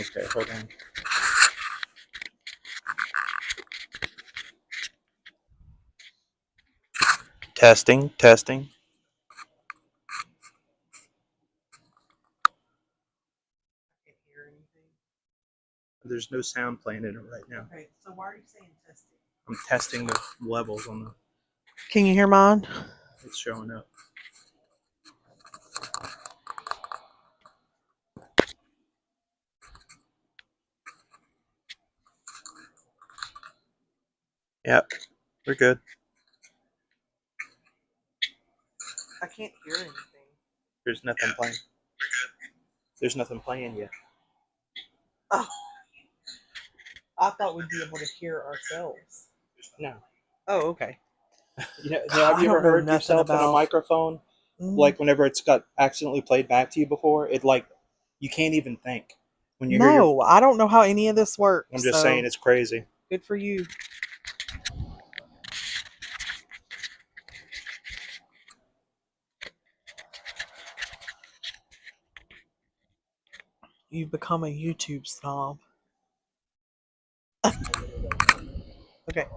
Okay, hold on. Testing, testing. Can't hear anything. There's no sound playing in it right now. Okay, so why are you saying testing? I'm testing the levels on the. Can you hear mine? It's showing up. Yep, we're good. I can't hear anything. There's nothing playing. There's nothing playing yet. Oh, I thought we'd be able to hear ourselves. No. Oh, okay. Have you ever heard yourself on a microphone? Mm-hmm. Like whenever it's got accidentally played back to you before, it like you can't even think when you hear No, I don't know how any of this works. I'm just saying it's crazy. Good for you. You've become a YouTube snob. Okay.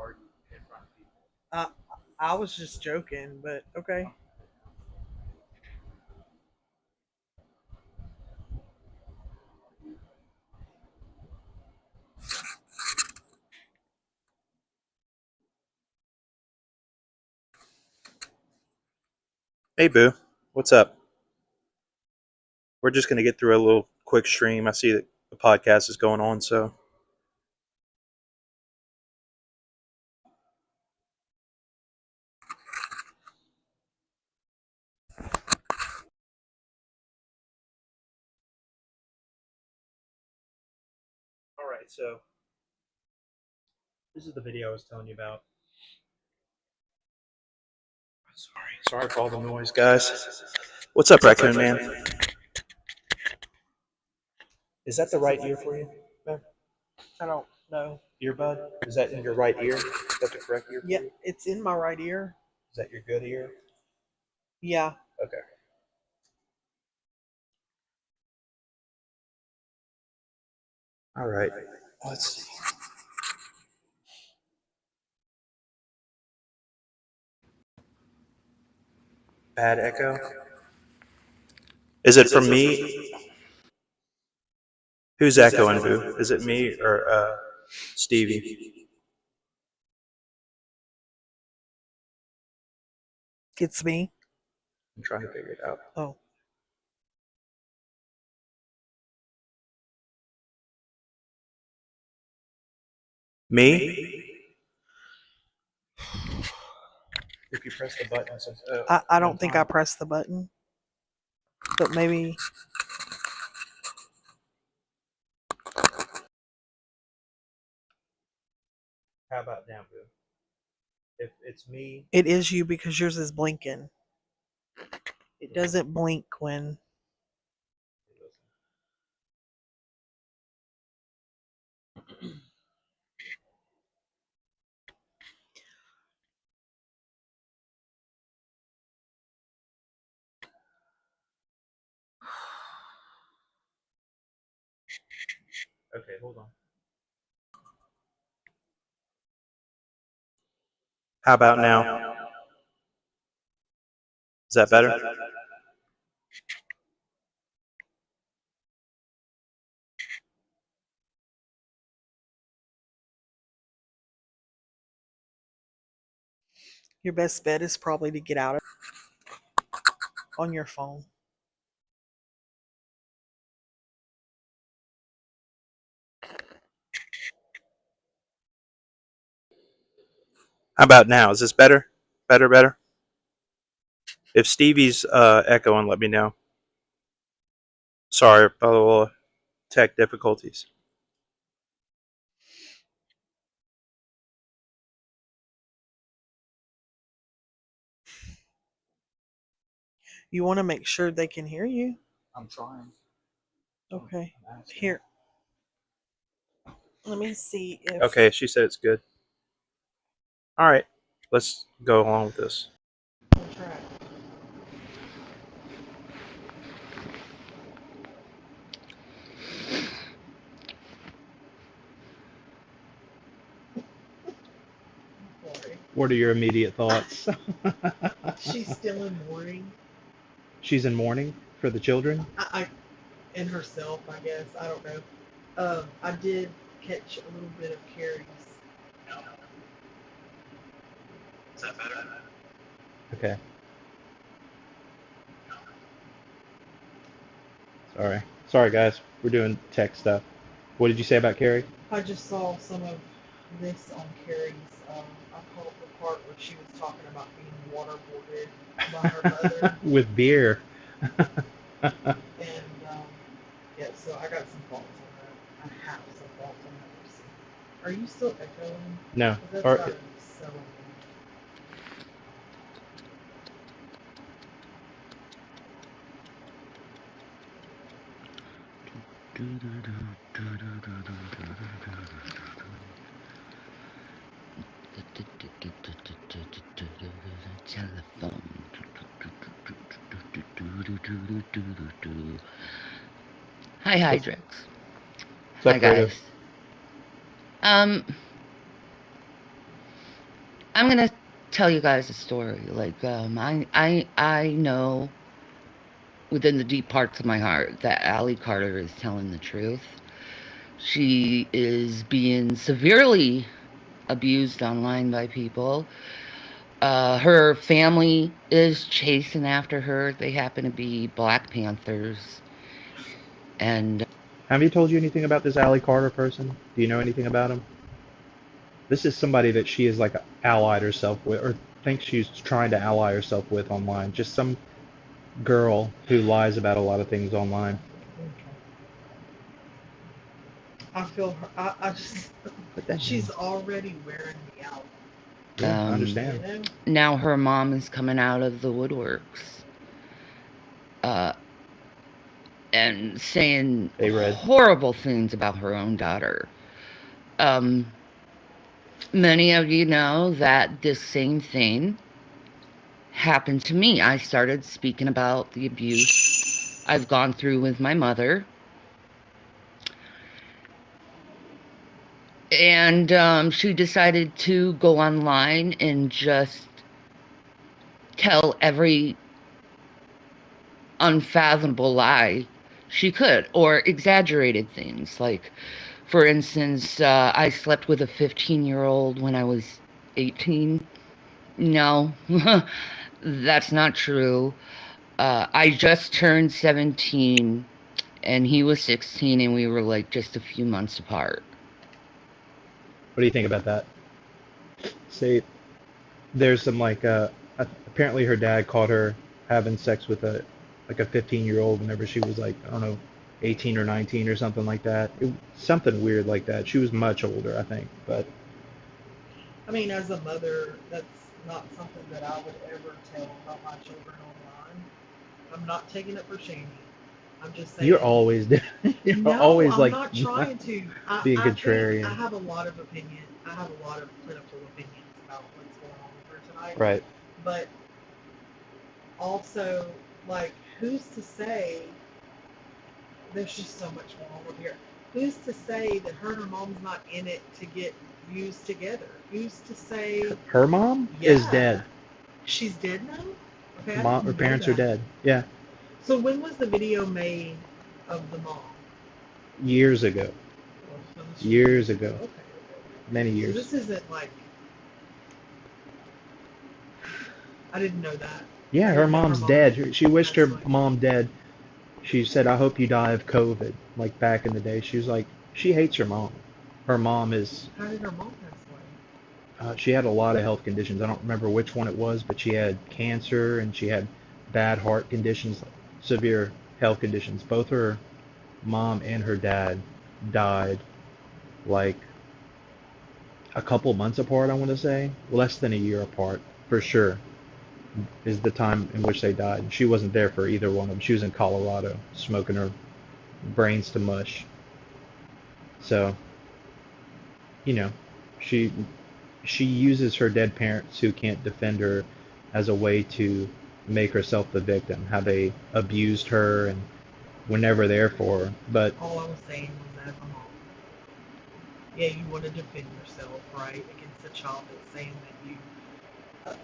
I was just joking, but okay. Hey Boo, what's up? We're just gonna get through a little quick stream. I see that the podcast is going on, so all right. So this is the video I was telling you about. Sorry for all the noise, guys. What's up, Raccoon Man? Is that the right ear for you, man? I don't know. Earbud? Is that in your right ear? Is that the correct ear? Yeah, it's in my right ear. Is that your good ear? Yeah. Okay. All right. Let's see. Bad echo? Is it from me? Who's echoing who? Is it me or Stevie? It's me. I'm trying to figure it out. Oh. Me? If you press the button, it says, I don't think I pressed the button. But maybe. How about now, Boo? If it's me. It is you because yours is blinking. It doesn't blink when. Okay, hold on. How about now? Is that better? Your best bet is probably to get out of on your phone. How about now? Is this better? Better? If Stevie's echoing, let me know. Sorry about the little tech difficulties. You want to make sure they can hear you. I'm trying. Okay. Here. Let me see if. Okay, she said it's good. All right, let's go along with this. What are your immediate thoughts? She's still in mourning. She's in mourning for the children. I and herself, I guess. I don't know. I did catch a little bit of Carrie's. Is that better? Okay. Sorry, guys. We're doing tech stuff. What did you say about Carrie? I just saw some of this on Carrie's. I caught the part where she was talking about being waterboarded by her mother, With beer. and yeah. So I got some thoughts on that. I have some thoughts on that receipt. Are you still echoing? No. Because Or, that's gotta be so annoying. Telephone. Hi, Hydrix. what's Hi, up, Fredo? guys. Um, I'm gonna tell you guys a story. Like, I know within the deep parts of my heart that Allie Carter is telling the truth. She is being severely abused online by people. Her family is chasing after her. They happen to be Black Panthers. And Have you told you anything about this Allie Carter person? Do you know anything about him? This is somebody that she is like allied herself with, or thinks she's trying to ally herself with online. Just some girl who lies about a lot of things online. I feel her. I just. Put that She's down. already wearing me out. Yeah, I um, understand. You know? now her mom is coming out of the woodworks uh, and saying Hey, Red. horrible things about her own daughter. Um, Many of you know that this same thing happened to me. I started speaking about the abuse I've gone through with my mother. And she decided to go online and just tell every unfathomable lie she could, or exaggerated things. Like, for instance, I slept with a 15-year-old when I was 18. No, that's not true. I just turned 17 and he was 16 and we were like just a few months apart. What do you think about that? Say, there's some like apparently her dad caught her having sex with a 15-year-old whenever she was like, I don't know, 18 or 19 or something like that. Something weird like that. She was much older, I think, but I mean, as a mother, that's not something that I would ever tell about my children online. I'm not taking it for shaming. I'm just you're saying, always you're no, always I'm like not trying to. being I think I contrarian. have a lot of opinion. I have a lot of critical opinions about what's going on with her tonight. Right. But also, like, who's to say there's just so much going on over here? Who's to say that her and her mom's not in it to get used together? Who's to say, Her mom is yeah, dead. she's dead now? Okay, I Her didn't know parents are that. dead. Yeah, So when was the video made of the mom? years ago. Oh, so this was Years years ago. ago. Okay, okay. Many So years. this isn't like, I didn't know that. I Yeah, her didn't know her mom's mom dead. She wished passed her away. mom dead. She said, "I hope you die of COVID." Like back in the day, she was like, she hates her mom. Her mom is, How did her mom pass away? she had a lot of health conditions. I don't remember which one it was, but she had cancer and she had bad heart conditions, severe health conditions. Both her mom and her dad died like a couple months apart, I want to say. Less than a year apart, for sure, is the time in which they died. She wasn't there for either one of them. She was in Colorado smoking her brains to mush. So, you know, she she uses her dead parents who can't defend her as a way to make herself the victim, how they abused her and were never there for her. But All I was saying was, as a mom, yeah, you want to defend yourself, right, against a child that's saying that you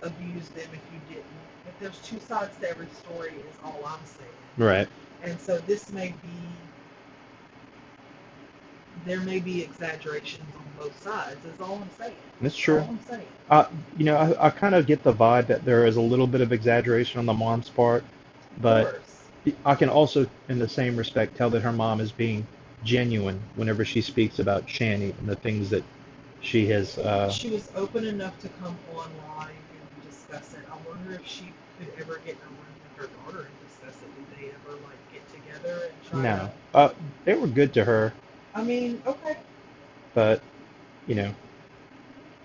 abuse them if you didn't. But there's two sides to every story, is all I'm saying. Right. And so this may be, there may be exaggerations on both sides. Is all I'm saying. That's That's all true. I'm saying. I kind of get the vibe that there is a little bit of exaggeration on the mom's part, Of but course. I can also, in the same respect, tell that her mom is being genuine whenever she speaks about Shani and the things that she has. She was open enough to come online and discuss it. I wonder if she could ever get in a room with her daughter and discuss it. Did they ever like get together and try No, to? they were good to her, I mean, okay. but you know,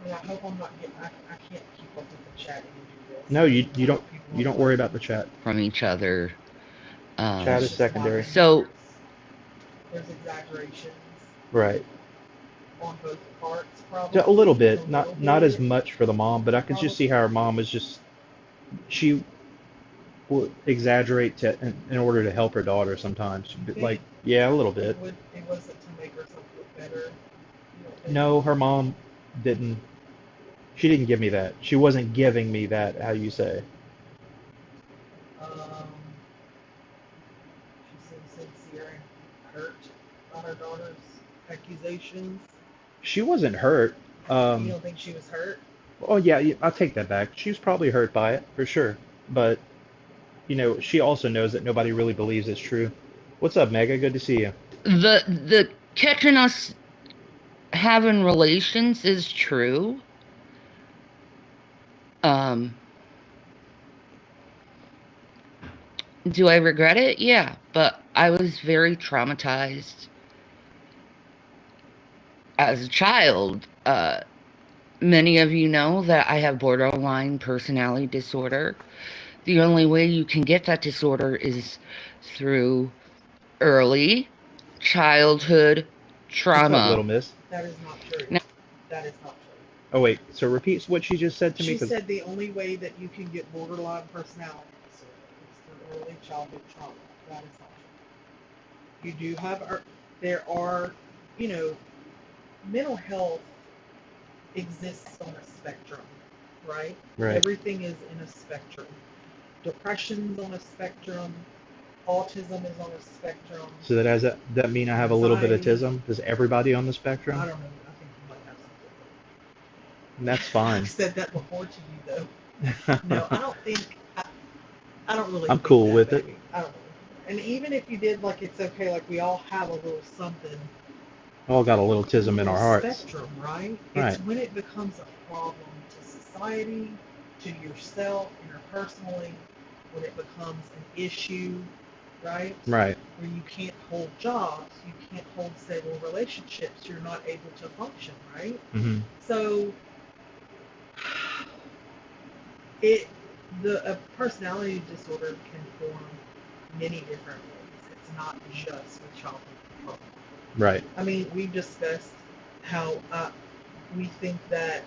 I mean, I hope I'm not getting. I can't keep up with the chat and do this. no, you I don't hope people you don't don't worry mind. about the chat. From each other. Chat That's is just my secondary. opinion. So There's exaggerations Right. on both parts, A little probably a bit, little not as bit, much for the mom, but I could just probably. see how her mom was just she would exaggerate in order to help her daughter sometimes. You Like, think yeah, a little it bit. would? It wasn't to make herself look better. You don't think? No, her mom didn't. She didn't give me that. She wasn't giving me that. How you say? She seemed sincere and hurt by her daughter's accusations. She wasn't hurt. You don't think she was hurt? Oh yeah, I'll take that back. She was probably hurt by it for sure. But she also knows that nobody really believes it's true. What's up, Mega? Good to see you. the catching us having relations is true. Do I regret it? Yeah, but I was very traumatized as a child. Many of you know that I have borderline personality disorder. The only way you can get that disorder is through early childhood What's up, trauma. little miss? That is not true. Now, That is not true. Oh wait, so repeat what she just said to me, She because said the only way that you can get borderline personality disorder is through early childhood trauma. That is not true. You do have, there are, you know, mental health exists on a spectrum, right? right. Everything is in a spectrum. Depression's on a spectrum. Autism is on a spectrum. So that mean I have a little bit of Anxiety. autism? Is everybody on the I spectrum? don't know. I think you might have something. And that's fine. I've said that before to you, though. No, I don't think. I don't really. I'm think cool that, with it. baby. I don't. And even if you did, like, it's okay. Like, we all have a little something. All got a little A tism in little our hearts. spectrum, right? Right. It's when it becomes a problem to society, to yourself, interpersonally, when it becomes an issue, right? Right. Where you can't hold jobs, you can't hold stable relationships, you're not able to function, right? Mm-hmm. So a personality disorder can form many different ways. It's not just with childhood trauma. Right. I mean, we've discussed how we think that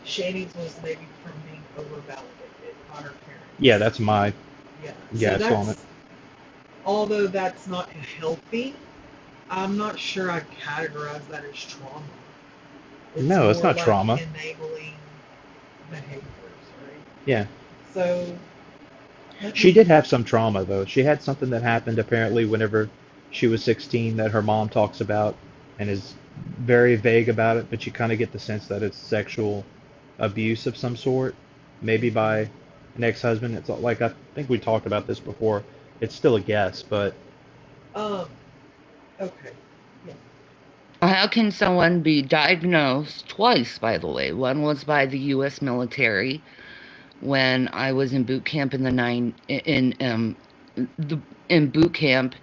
Shani's was maybe from being overvalidated by her parents. Yeah, that's my Yeah. So on it. although that's not healthy, I'm not sure I'd categorize that as trauma. No, it's more not like trauma. enabling behaviors, right? Yeah. So She did have some trauma though. She had something that happened apparently whenever she was 16 that her mom talks about and is very vague about it, but you kind of get the sense that it's sexual abuse of some sort, maybe by an ex-husband. It's like I think we talked about this before. It's still a guess, but um, okay, yeah. how can someone be diagnosed twice, by the way? One was by the U.S. military when I was in boot camp in boot camp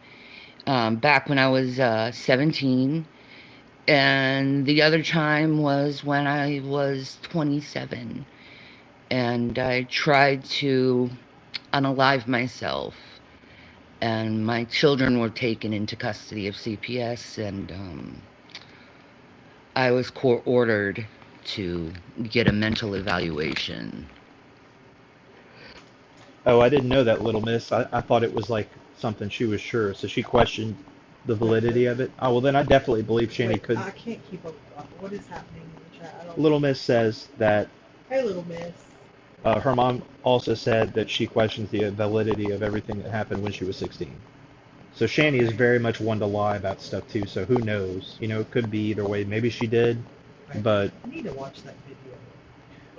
back when I was 17, and the other time was when I was 27, and I tried to unalive myself, and my children were taken into custody of CPS, and I was court ordered to get a mental evaluation. oh, I didn't know that, little miss. I thought it was like something she was sure. So she questioned the validity of it. Oh, well, then I definitely believe Shani Wait, could. I can't keep up. What is happening in the chat? I don't. Little miss says that Hey, little miss. Her mom also said that she questions the validity of everything that happened when she was 16. So Shani is Okay. very much one to lie about stuff too. So who knows? You know, it could be either way. Maybe she did, Right. but I need to watch that video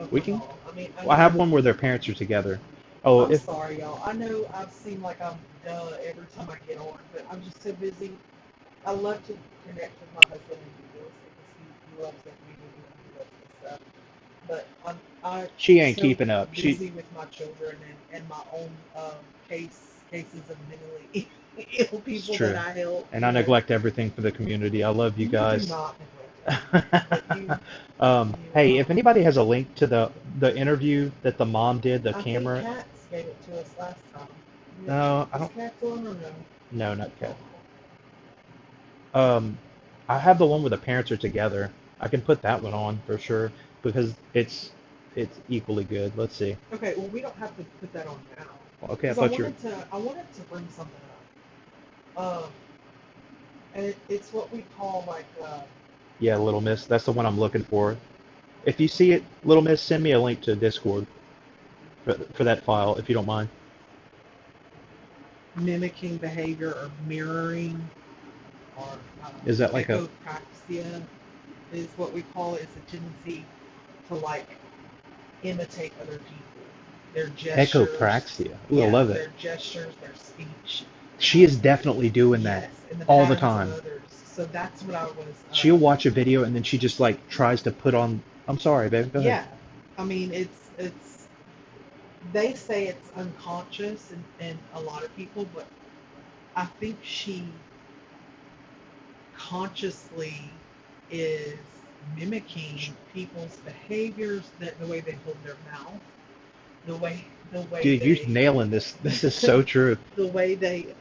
of we her can. mom. I mean, I Well, I have know. one where their parents are together. Oh, I'm if sorry, y'all. I know I seem like I'm duh every time I get on, but I'm just so busy. I love to connect with my husband and do this because he loves the community and he loves this stuff. But I'm she ain't so keeping up, busy with my children and my own cases of mentally ill it's people that true. I help. And I neglect everything for the community. I love you You do guys. not neglect anything, but Hey, if anybody has a link to the interview that the mom did, the I think camera. Cats gave it to us last time. No, I Was don't. Cats on or no? No, not Cat. Um, I have the one where the parents are together. I can put that one on for sure because it's equally good. Let's see. Okay, well we don't have to put that on now Okay, I because I thought you were. wanted to bring something up. And it's what we call like Yeah, Little Miss. That's the one I'm looking for. If you see it, Little Miss, send me a link to Discord for that file if you don't mind. mimicking behavior or mirroring or Is that like a echopraxia is what we call it. It's a tendency to like imitate other people, their gestures, echopraxia? Ooh, I love it. their gestures, their speech. She is definitely doing that Yes, and the all the patterns of time. others. So that's what I was. She'll watch a video and then she just like tries to put on. I'm sorry, babe. Go ahead. Yeah, I mean it's. They say it's unconscious in a lot of people, but I think she consciously is mimicking people's behaviors, that the way they hold their mouth, the way Dude, you're they nailing this. This is so true. the way they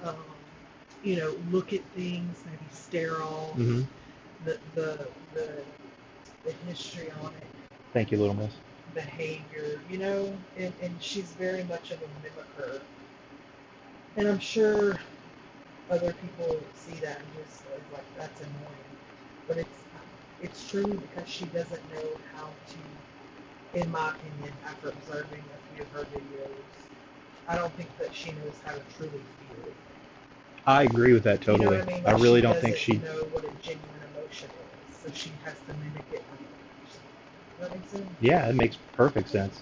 look at things, maybe stare off, Hmm. the the the, the history on it, Thank you, Little Miss. behavior, and she's very much of a mimicker. And I'm sure other people see that and just is like, that's annoying. But it's truly because she doesn't know how to, in my opinion, after observing a few of her videos, I don't think that she knows how to truly feel. I agree with that You know totally. what I mean? I Like really she don't think doesn't she. know what a genuine emotion is, so she has to mimic it from others. Does that make sense? Yeah, it makes perfect sense.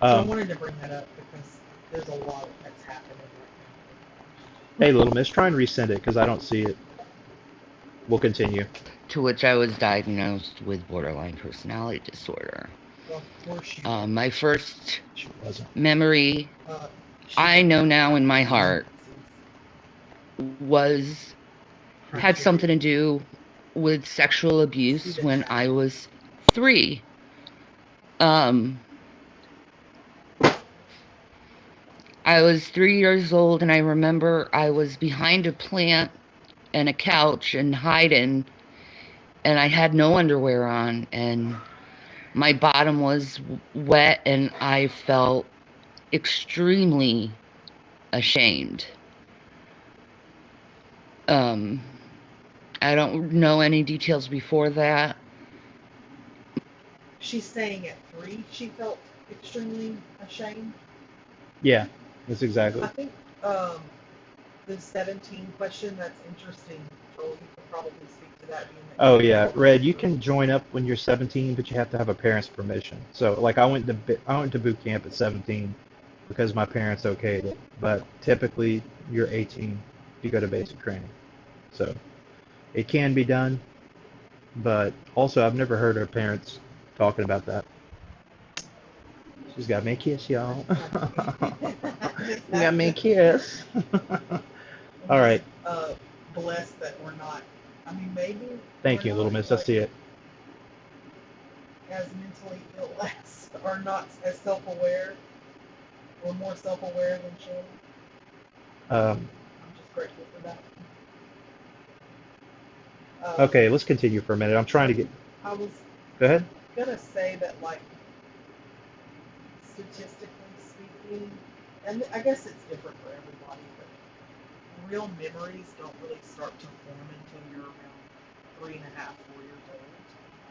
So I Um, wanted to bring that up because there's a lot that's happening right hey, Little Miss, try and resend it because I don't see it. We'll continue. To which I was diagnosed with borderline personality disorder. now. Well, of course you were. My first She wasn't. memory, She's I a know now in my disease. heart, had something to do with sexual abuse when I was 3. Um, I was 3 years old, and I remember I was behind a plant and a couch and hiding, and I had no underwear on, and my bottom was wet, and I felt extremely ashamed. Um, I don't know any details before that. She's saying at 3 she felt extremely ashamed. Yeah, that's exactly. I think um, the 17 question, that's interesting. Joel, you could probably speak to that being that Oh you yeah, were Red, you through. can join up when you're 17, but you have to have a parent's permission. So like I went to boot camp at 17 because my parents okayed it. But typically you're 18 if you go to basic training. So it can be done, but also I've never heard of parents talking about that. She's got me a kiss, y'all. You got me a kiss. I'm All just right. blessed that we're not. I mean, maybe Thank we're you, Little not Miss. I like see it. as mentally ill as, or not as self-aware. We're more self-aware than children. Um, I'm just grateful for that. okay, let's continue for a minute. I'm trying to get. I was Go ahead. gonna say that, like, statistically speaking, and I guess it's different for everybody, but real memories don't really start to form until you're around 3.5, 4 years old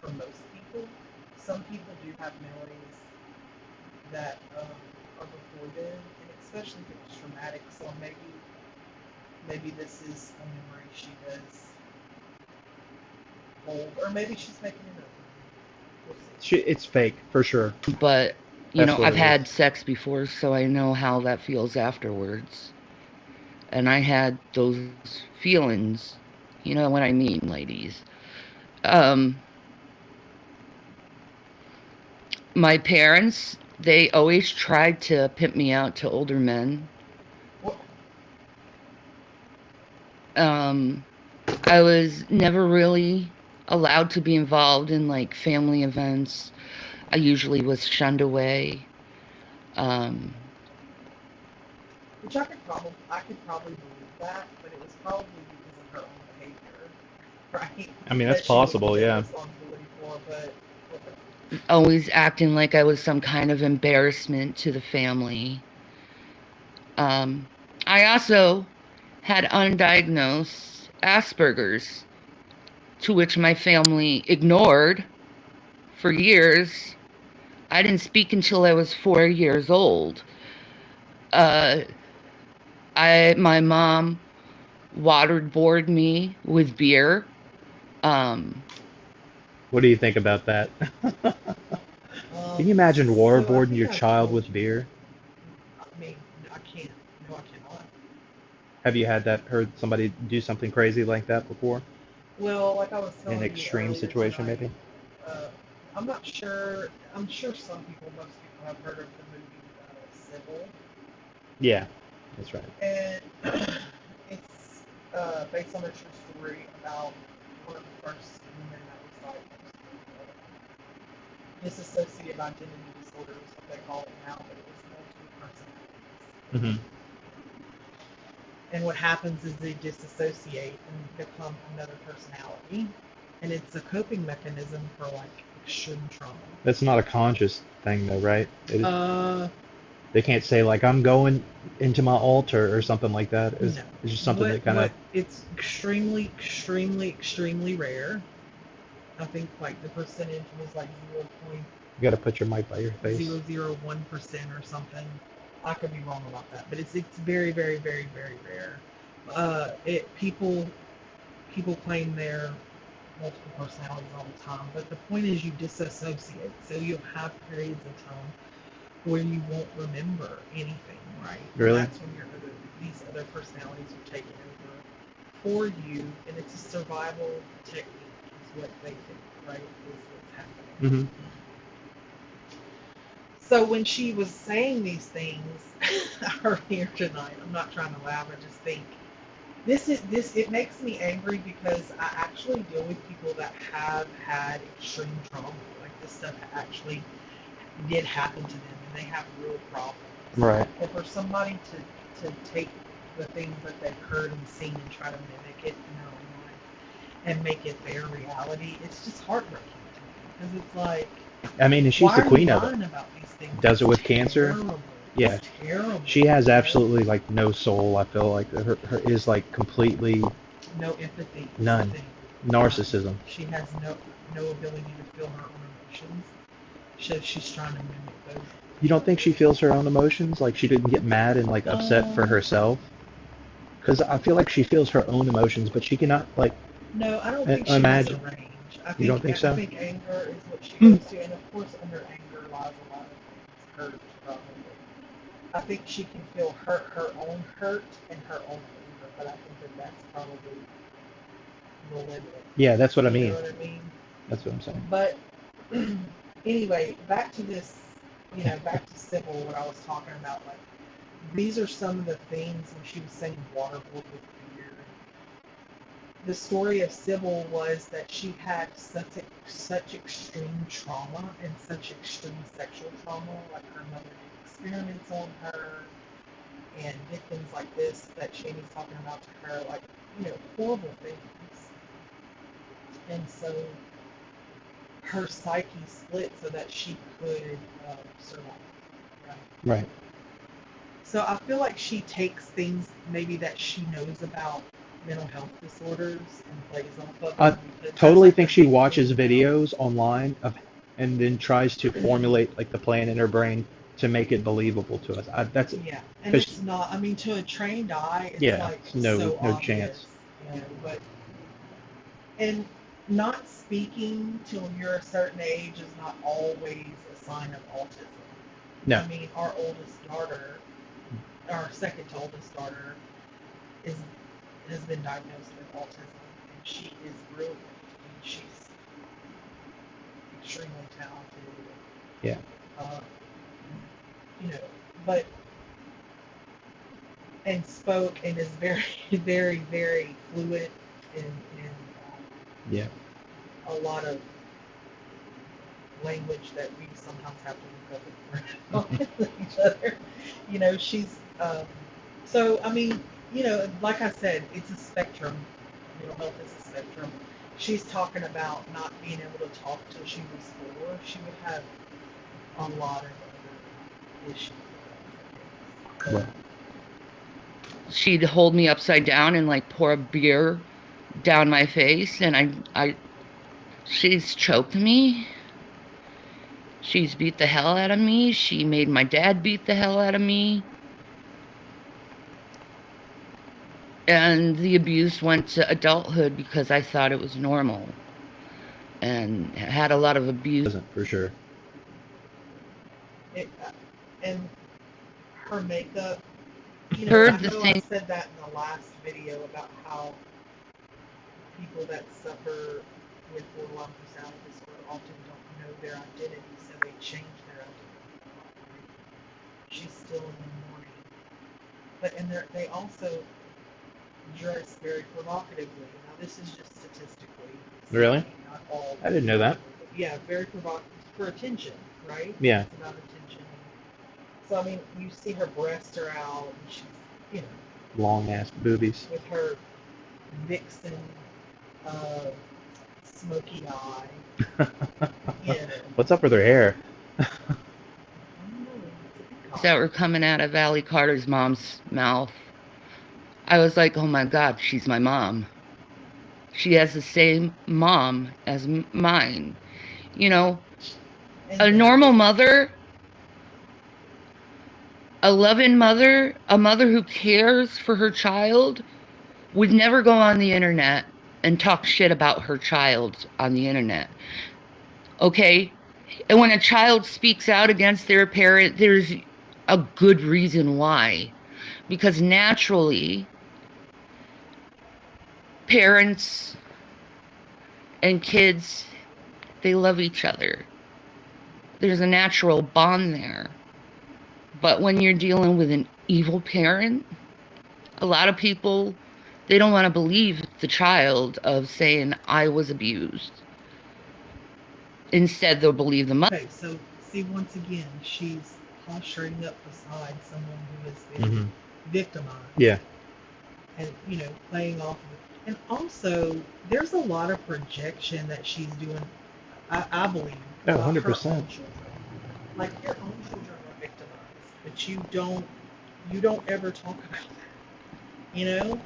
for most people. some people do have memories that are recorded, and especially if it's traumatic. So maybe this is a memory she does hold, or maybe she's making it up. We'll see. It's fake for sure. But, That's what I've it had is. sex before, so I know how that feels afterwards. And I had those feelings. You know what I mean, ladies. Um, my parents, they always tried to pimp me out to older men. What? Um, I was never really allowed to be involved in like family events. I usually was shunned away. Um, Which I could probably believe that, but it was probably because of her own behavior, right? I mean, that's That she wouldn't possible, take yeah. responsibility for, but always acting like I was some kind of embarrassment to the family. Um, I also had undiagnosed Asperger's, to which my family ignored for years. I didn't speak until I was 4 years old. Uh, my mom waterboarded me with beer. Um, What do you think about that? Can you imagine so I waterboarding think your I child told with you. beer? I mean, I can't. No, I cannot. Have you heard somebody do something crazy like that before? Well, like I was In an telling you extreme earlier situation, tonight, maybe? uh, I'm not sure. I'm sure most people have heard of the movie Sybil, Yeah, that's right. and it's based on a true story about one of the first women that was diagnosed with dissociative identity disorder, is what they call it now, but it was multiple personalities. Hmm. And what happens is they disassociate and become another personality. And it's a coping mechanism for like extreme trauma. That's not a conscious thing, though, right? Uh, They can't say like I'm going into my altar or something like that. no. It's just something that kind of What it's extremely, extremely, extremely rare. I think like the percentage was like you got to put your mic by your face. 0.001% or something. I could be wrong about that, but it's very, very, very, very rare. It people claim they're multiple personalities all the time, but the point is you disassociate. So you'll have periods of time where you won't remember anything, right? And Really? that's when these other personalities are taking over for you, and it's a survival technique, is what they think, right? Is what's happening. Hmm. So when she was saying these things earlier tonight, I'm not trying to laugh. I just think this it makes me angry because I actually deal with people that have had extreme trauma. Like this stuff actually did happen to them, and they have real problems. Right. And for somebody to take the things that they've heard and seen and try to mimic it in their own life and make it their reality, it's just heartbreaking to me because it's like, I mean, and she's why the are you queen of it. lying about these things? Does it with It's cancer. terrible. Yeah. It's terrible. She has you know? absolutely like no soul. I feel like her is like completely No empathy. none. Narcissism. She has no ability to feel her own emotions. So she's trying to mimic those. You don't think she feels her own emotions? Like she didn't get mad and like upset for herself? Because I feel like she feels her own emotions, but she cannot like No, I don't think she imagine. has a range. You don't think so? I think anger is what she goes to, and of course under anger lies a lot of things. Hurt, probably. I think she can feel her own hurt and her own anger, but I think that's probably the limit. Yeah, that's what I You mean. know what I mean? That's what I'm saying. But anyway, back to this, back to Sybil, what I was talking about. Like, these are some of the things when she was saying waterboard with beer. The story of Sybil was that she had such extreme trauma and such extreme sexual trauma, like her mother did experiments on her and did things like this that Shady's talking about to her, like, horrible things. And so her psyche split so that she could survive. Right? Right. So I feel like she takes things maybe that she knows about mental health disorders and plays off of I them. totally think she watches videos online of and then tries to formulate like the plan in her brain to make it believable to us. That's Yeah, and because it's not. I mean, to a trained eye, it's yeah, like it's so no obvious, chance. but and not speaking till you're a certain age is not always a sign of autism. No, I mean, our oldest daughter, our second to oldest daughter, is has been diagnosed with autism, and she is brilliant. I mean, she's extremely talented. yeah, Uh, you know, but and spoke and is very, very, very fluent in yeah, a lot of language that we sometimes have to look up for each other. You know, she's so I mean, you know, like I said, it's a spectrum. Mental health is a spectrum. She's talking about not being able to talk till she was 4. She would have a lot of other issues. well, She'd hold me upside down and like pour a beer down my face, and she's choked me. She's beat the hell out of me. She made my dad beat the hell out of me. And the abuse went to adulthood because I thought it was normal. And had a lot of abuse. doesn't for sure. It, and her makeup, you know, Heard I the know I thing. said that in the last video about how people that suffer with borderline personality disorder often don't know their identity, so they change their identity. She's still in the mourning, but and they also dress very provocatively. Now this is just statistically, Really? not all. I didn't know that. But yeah, very provocative for attention, right? Yeah. It's about attention. So I mean, you see her breasts are out, and she's, you know, Long ass boobies. with her vixen, smoky eye. You know, What's up with her hair? I don't know, it's a big That were coming out of Allie Carter's mom's mouth. I was like, oh my God, she's my mom. She has the same mom as mine. You know, And a normal mother, a loving mother, a mother who cares for her child would never go on the internet and talk shit about her child on the internet. Okay? And when a child speaks out against their parent, there's a good reason why. Because naturally, parents and kids, they love each other. There's a natural bond there. But when you're dealing with an evil parent, a lot of people, they don't want to believe the child of saying, I was abused. Instead, they'll believe the mother. Okay, so see, once again, she's posturing up beside someone who has been victimized. Yeah. And, you know, playing off of it. And also, there's a lot of projection that she's doing, I believe. Oh, about her 100%. own children. Like, your own children are victimized, but you don't ever talk about that, you know?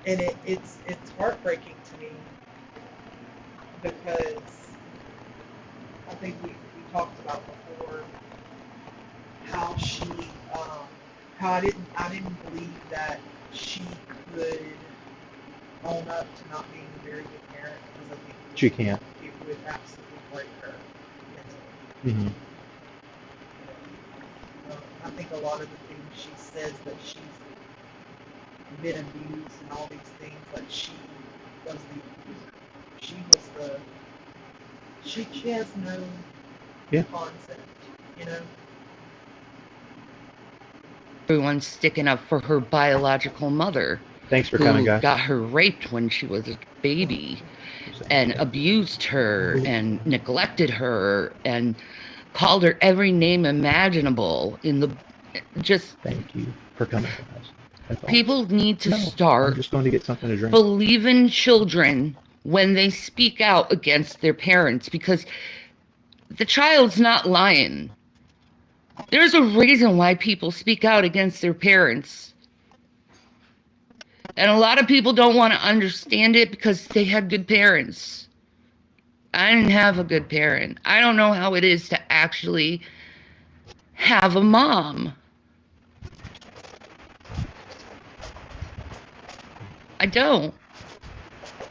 And it's heartbreaking to me because I think we talked about before how she, how I didn't believe that she could own up to not being a very good parent because I think She can't. it would absolutely break her mentally. Mm-hmm. I think a lot of the things she says that she's been abused and all these things, like she was the abuser. She was the. She has no concept, you know. Everyone's sticking up for her biological mother. Thanks for coming, guys. Who got her raped when she was a baby and abused her and neglected her and called her every name imaginable in the just. Thank you for coming, guys. That's all. People need to I'm start just going to get something to drink. believing children when they speak out against their parents, because the child's not lying. There's a reason why people speak out against their parents. And a lot of people don't want to understand it because they had good parents. I didn't have a good parent. I don't know how it is to actually have a mom. I don't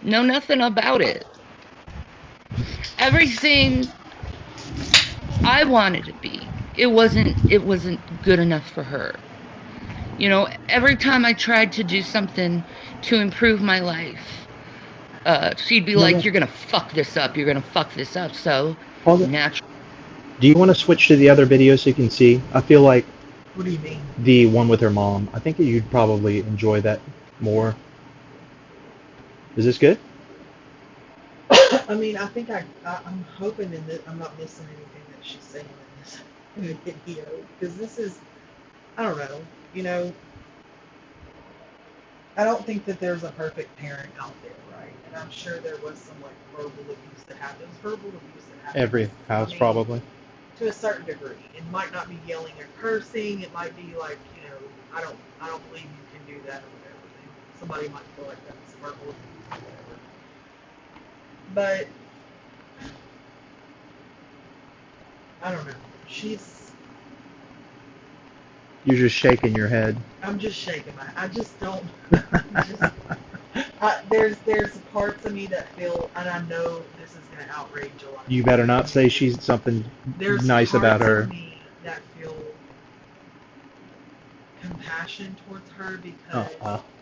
know nothing about it. Everything I wanted to be, it wasn't good enough for her. You know, every time I tried to do something to improve my life, she'd be like, "You're gonna fuck this up. You're gonna fuck this up." So Hold it. naturally, Do you want to switch to the other video so you can see? I feel like What do you mean? the one with her mom. I think that you'd probably enjoy that more. Is this good? I mean, I think I'm hoping that I'm not missing anything that she's saying in this video, because this is, I don't know, you know, I don't think that there's a perfect parent out there, right? And I'm sure there was some like verbal abuse that happens. Verbal abuse that happens. Every house probably. To a certain degree. It might not be yelling or cursing. It might be like, you know, I don't believe you can do that or whatever. Somebody might feel like that's verbal abuse or whatever. But I don't know. You're just shaking your head. I'm just shaking my. I just don't. There's parts of me that feel, and I know this is gonna outrage a lot. You better not say she's something nice about her. There's parts of me that feel compassion towards her because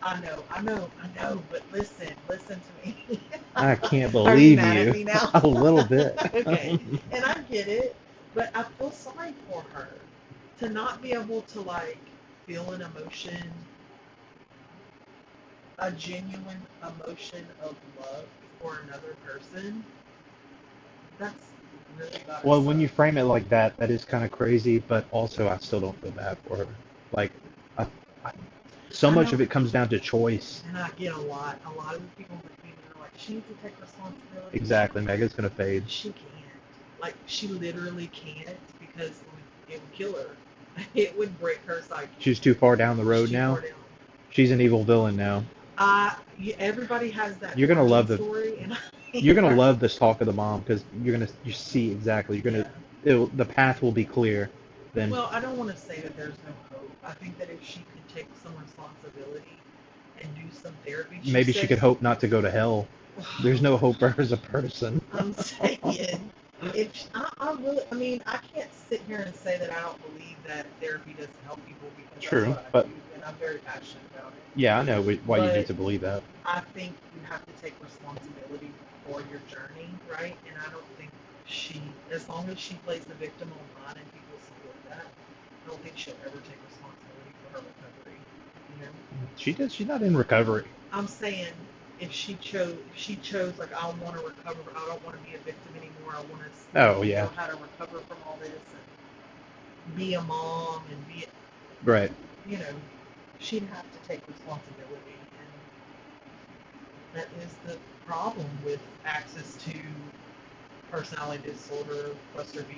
I know. But listen to me. I can't Are believe mad you. at me now? A little bit. Okay, and I get it, but I feel sorry for her to not be able to like feel an emotion, a genuine emotion of love for another person. That's really got Well, when you frame it like that, that is kind of crazy, but also I still don't feel bad for her. Like, I, so much of it comes down to choice. And I get a lot of the people that came in are like, she needs to take responsibility. Exactly, Mega's gonna fade. She can't. Like, she literally can't because it would kill her. It would break her psyche. She's too far down the road now. She's an evil villain now. Everybody has that. You're gonna love the story, and you're gonna love this talk of the mom because you see exactly. The path will be clear. Then. Well, I don't want to say that there's no hope. I think that if she could take some responsibility and do some therapy, maybe she could hope not to go to hell. There's no hope for her as a person. I'm saying, I mean, I can't sit here and say that I don't believe that therapy doesn't help people because true, that's what but I do, and I'm very passionate about it. Yeah, I know why you need to believe that. I think you have to take responsibility for your journey, right? And I don't think as long as she plays the victim online and people support that, I don't think she'll ever take responsibility for her recovery. You know? She does. She's not in recovery. I'm saying if she chose like I want to recover, I don't want to be a victim anymore. I want to know how to recover from all this and be a mom and be right. You know, she'd have to take responsibility, and that is the problem with access to personality disorder, cluster B.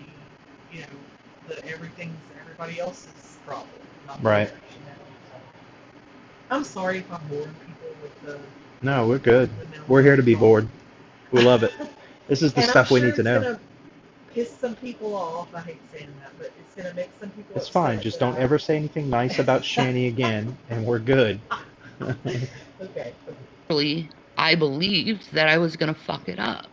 You know, everything's everybody else's problem, not right. theirs, you know, so. I'm sorry if I'm boring people with the. No, we're good. We're here to be bored. We love it. This is the stuff we need to know. It's gonna piss some people off. I hate saying that, but it's gonna make some people. It's fine. Just don't ever say anything nice about Shani again, and we're good. Okay. Really, I believed that I was gonna fuck it up.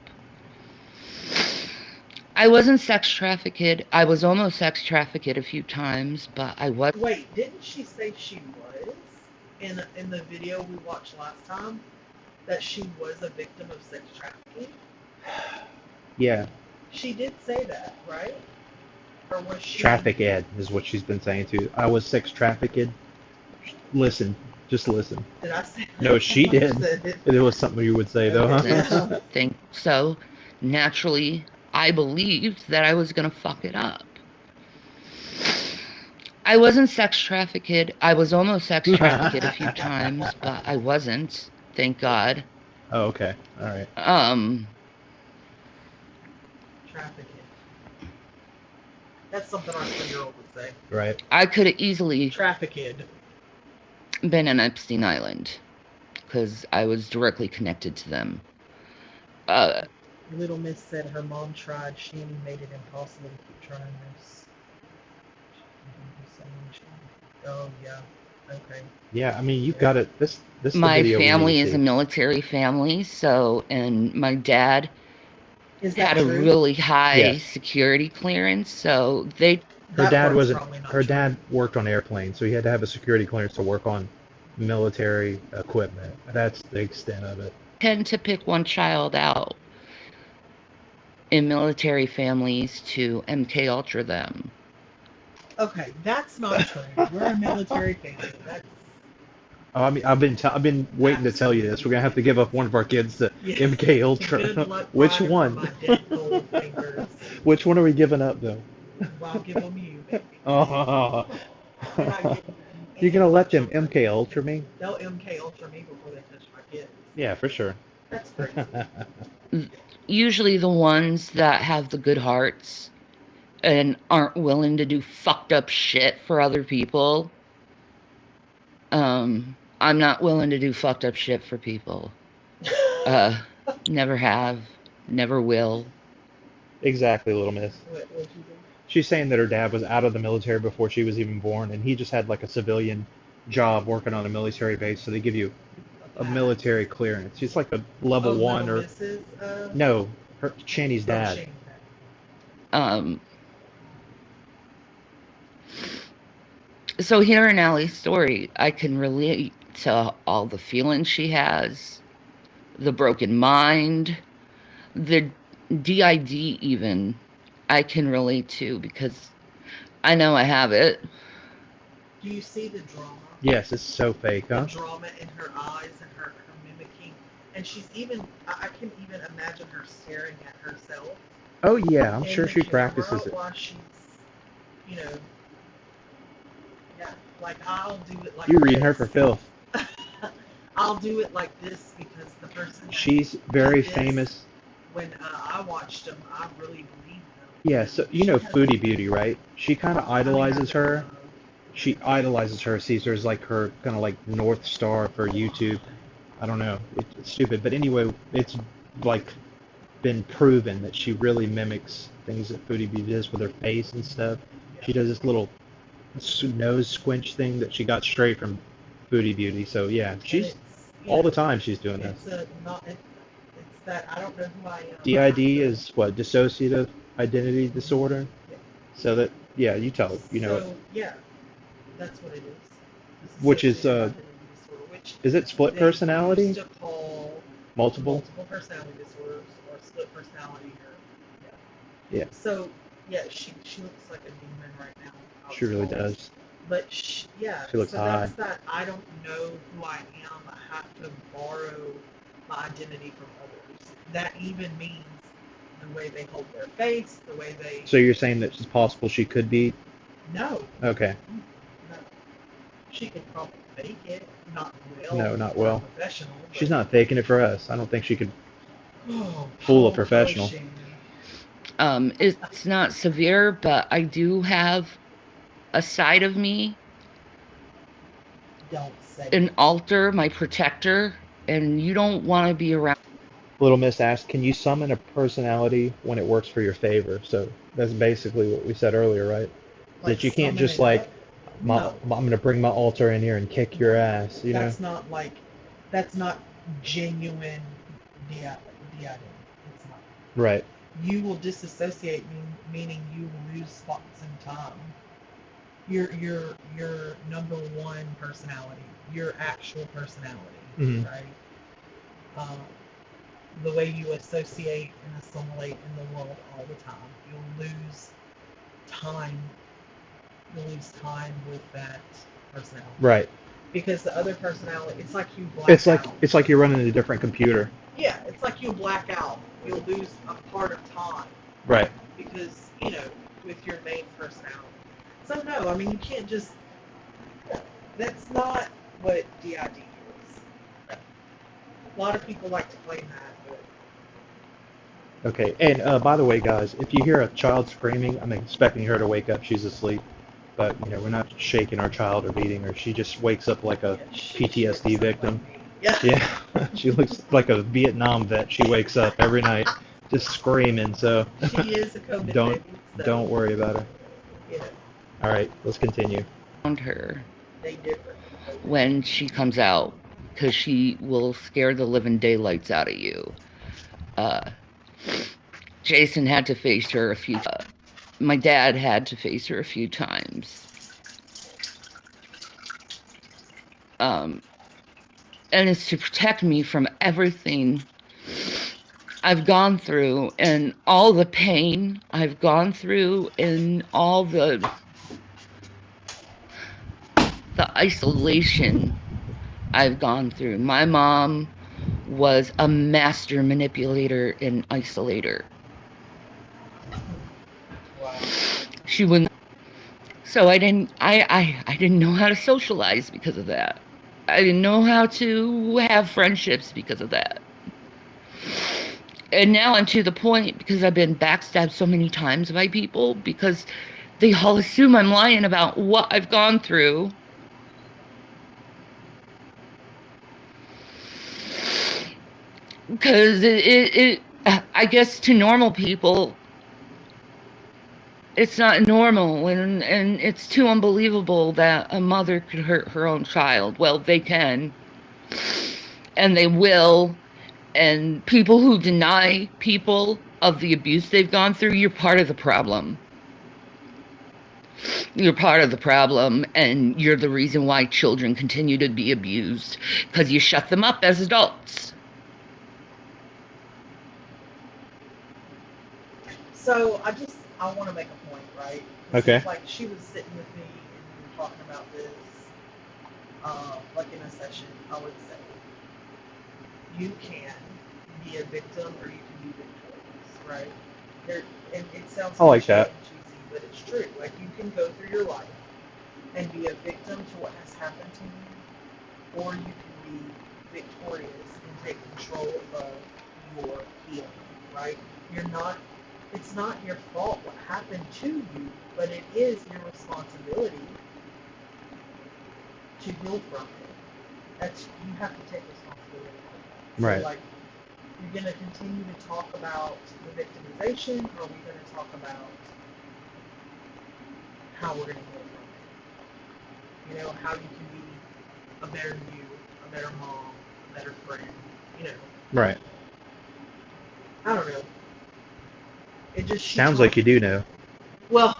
I wasn't sex trafficked. I was almost sex trafficked a few times, but I was. Wait, didn't she say she was in the video we watched last time? That she was a victim of sex trafficking? Yeah. She did say that, right? Or was she... Traffic ed is what she's been saying too. I was sex trafficked. Listen. Just listen. Did I say that? No, she did. It was something you would say though, huh? Think so. Naturally, I believed that I was going to fuck it up. I wasn't sex trafficked. I was almost sex trafficked a few times, but I wasn't. Thank God. Oh, okay. All right. Trafficking. That's something our 3-year-old would say. Right. I could have easily trafficked been on Epstein Island because I was directly connected to them. Little Miss said her mom tried. Shanny made it impossible to keep trying this. Oh yeah. Okay. Yeah, I mean, you've Yeah. got it. This is the My video we need to family is a see. military family, and my dad Is had that a true? really high Yes. security clearance, so they Her That dad part's wasn't. probably not Her true. dad worked on airplanes, so he had to have a security clearance to work on military equipment. That's the extent of it. tend to pick one child out in military families to MK Ultra them. Okay, that's not true. We're a military family. That's Oh, I mean, I've been waiting to tell you this. We're gonna have to give up one of our kids to yeah. MK Good Ultra. luck Which fighting for one? my dead gold fingers. Which one are we giving up though? Well, I'll give them you, baby. Oh, They're not getting you're any gonna of my let them children. MK Ultra me? They'll MK Ultra me before they touch my kids. Yeah, for sure. That's crazy. Usually the ones that have the good hearts and aren't willing to do fucked up shit for other people. I'm not willing to do fucked up shit for people. Never have, never will. Exactly, little miss. What'd you do? She's saying that her dad was out of the military before she was even born, and he just had like a civilian job working on a military base, so they give you a military clearance. It's like a level Oh, one little or Mrs. no, her Shanny's Oh, dad. Shane. Um, so hearing Allie's story, I can relate to all the feelings she has, the broken mind, the DID even, I can relate to because I know I have it. Do you see the drama? Yes, it's so fake, The huh? drama in her eyes and her mimicking. And she's even, I can even imagine her staring at herself Oh yeah, I'm in sure the she camera practices it. while she's, you know, yeah, like I'll do it like You're reading her this. for filth. I'll do it like this because the person that She's did very this, famous. when I watched them, I really believed them. Yeah, so you She know has, Foodie Beauty, right? She kind of I mean, idolizes her. She idolizes her, sees her as like her kind of like North Star for YouTube. I don't know. It's stupid, but anyway, it's like been proven that she really mimics things that Foodie Beauty does with her face and stuff. She does this little nose squinch thing that she got straight from Foodie Beauty. So yeah, and she's all the time she's doing this. it's a not, it's that I don't know who I am. DID is what, dissociative identity disorder. Yeah. So that yeah, you tell you know it. So yeah, that's what it is. Which is Dissociative identity disorder, which is it split they personality? used to call Multiple? multiple personality disorders or split personality or Yeah, So yeah, she looks like a demon right now. she really Always. does. But yeah, She looks so high. that's that. I don't know who I am. I have to borrow my identity from others. That even means the way they hold their face, the way they. So you're saying that it's possible she could be No, okay. no. She could probably fake it, not well. No, not or well. Professional. But, She's not faking it for us. I don't think she could oh, fool a professional. Shane. It's not severe, but I do have a side of me, Don't say an it. altar, my protector, and you don't want to be around. Little Miss asked, can you summon a personality when it works for your favor? So that's basically what we said earlier, right? Like That you can't summon just it like, up? I'm No. gonna bring my altar in here and kick your ass, you know? That's not like, that's not genuine DID. It's not. Right. You will disassociate, meaning you will lose spots in time. Your number one personality, your actual personality, Mhm. right? The way you associate and assimilate in the world all the time, you'll lose time. You'll lose time with that personality. Right. Because the other personality, it's like you black out. It's like you're running a different computer. Yeah, it's like you black out. You'll lose a part of time Right. because, with your main personality. So no, I mean you can't just. That's not what DID is. A lot of people like to claim that, but Okay. And by the way, guys, if you hear a child screaming, I'm expecting her to wake up. She's asleep. But, we're not shaking our child or beating her. She just wakes up like a PTSD looks victim. like me. Yeah. Yeah. She looks like a Vietnam vet. She wakes up every night. just screaming. So She is a COVID don't baby, so, don't worry about her. you know, All right, let's continue. Her they differ. when she comes out because she will scare the living daylights out of you. Uh, Jason had to face her a few. My dad had to face her a few times. And it's to protect me from everything I've gone through and all the pain I've gone through and all the isolation I've gone through. My mom was a master manipulator and isolator. Wow. She wouldn't. So I didn't know how to socialize because of that. I didn't know how to have friendships because of that. And now I'm to the point because I've been backstabbed so many times by people because they all assume I'm lying about what I've gone through. Because I guess to normal people, it's not normal, and it's too unbelievable that a mother could hurt her own child. Well, they can, and they will, and people who deny people of the abuse they've gone through, you're part of the problem. You're part of the problem, and you're the reason why children continue to be abused, because you shut them up as adults. So I want to make a point, right? Okay. Like she was sitting with me and we were talking about this, like in a session. I would say you can be a victim or you can be victorious, right? And it sounds I like that. cheesy, but it's true. Like you can go through your life and be a victim to what has happened to you, or you can be victorious and take control of your healing, right? It's not your fault what happened to you, but it is your responsibility to heal from it. You have to take responsibility for that. So Right. like, you're going to continue to talk about the victimization, or are we going to talk about how we're going to heal from it? You know, how you can be a better you, a better mom, a better friend, you know. Right. I don't know. It just Sounds like you do know. Well,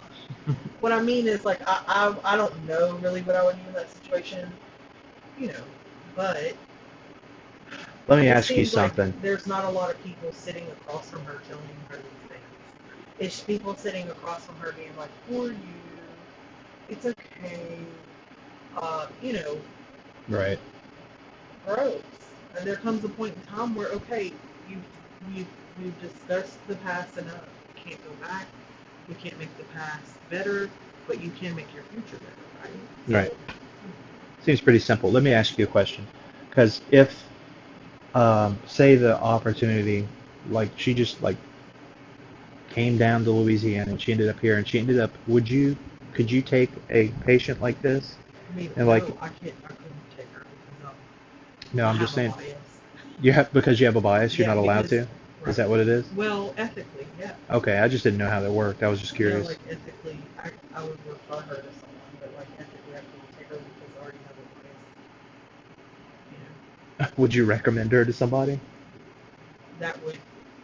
what I mean is like I don't know really what I would do in that situation, you know, but Let me it ask you seems like something. there's not a lot of people sitting across from her telling her these things. It's people sitting across from her being like, "For you, it's okay," you know, Right. gross. And there comes a point in time where okay, we've discussed the past enough. We can't go back. We can't make the past better, but you can make your future better, right? Right. Seems pretty simple. Let me ask you a question. Because if, say the opportunity, like she just like came down to Louisiana and she ended up here and she ended up, could you take a patient like this? I mean, And no, like, I couldn't take her because no, I I'm just have a saying, bias. because you have a bias, you're Yeah, not allowed because, to? right. Is that what it is? Well, ethically, yeah. Okay, I just didn't know how that worked. I was just Yeah, curious. like ethically, I would refer her to someone, but like ethically, I couldn't take her because I already have a bias. You know, Would you recommend her to somebody? that would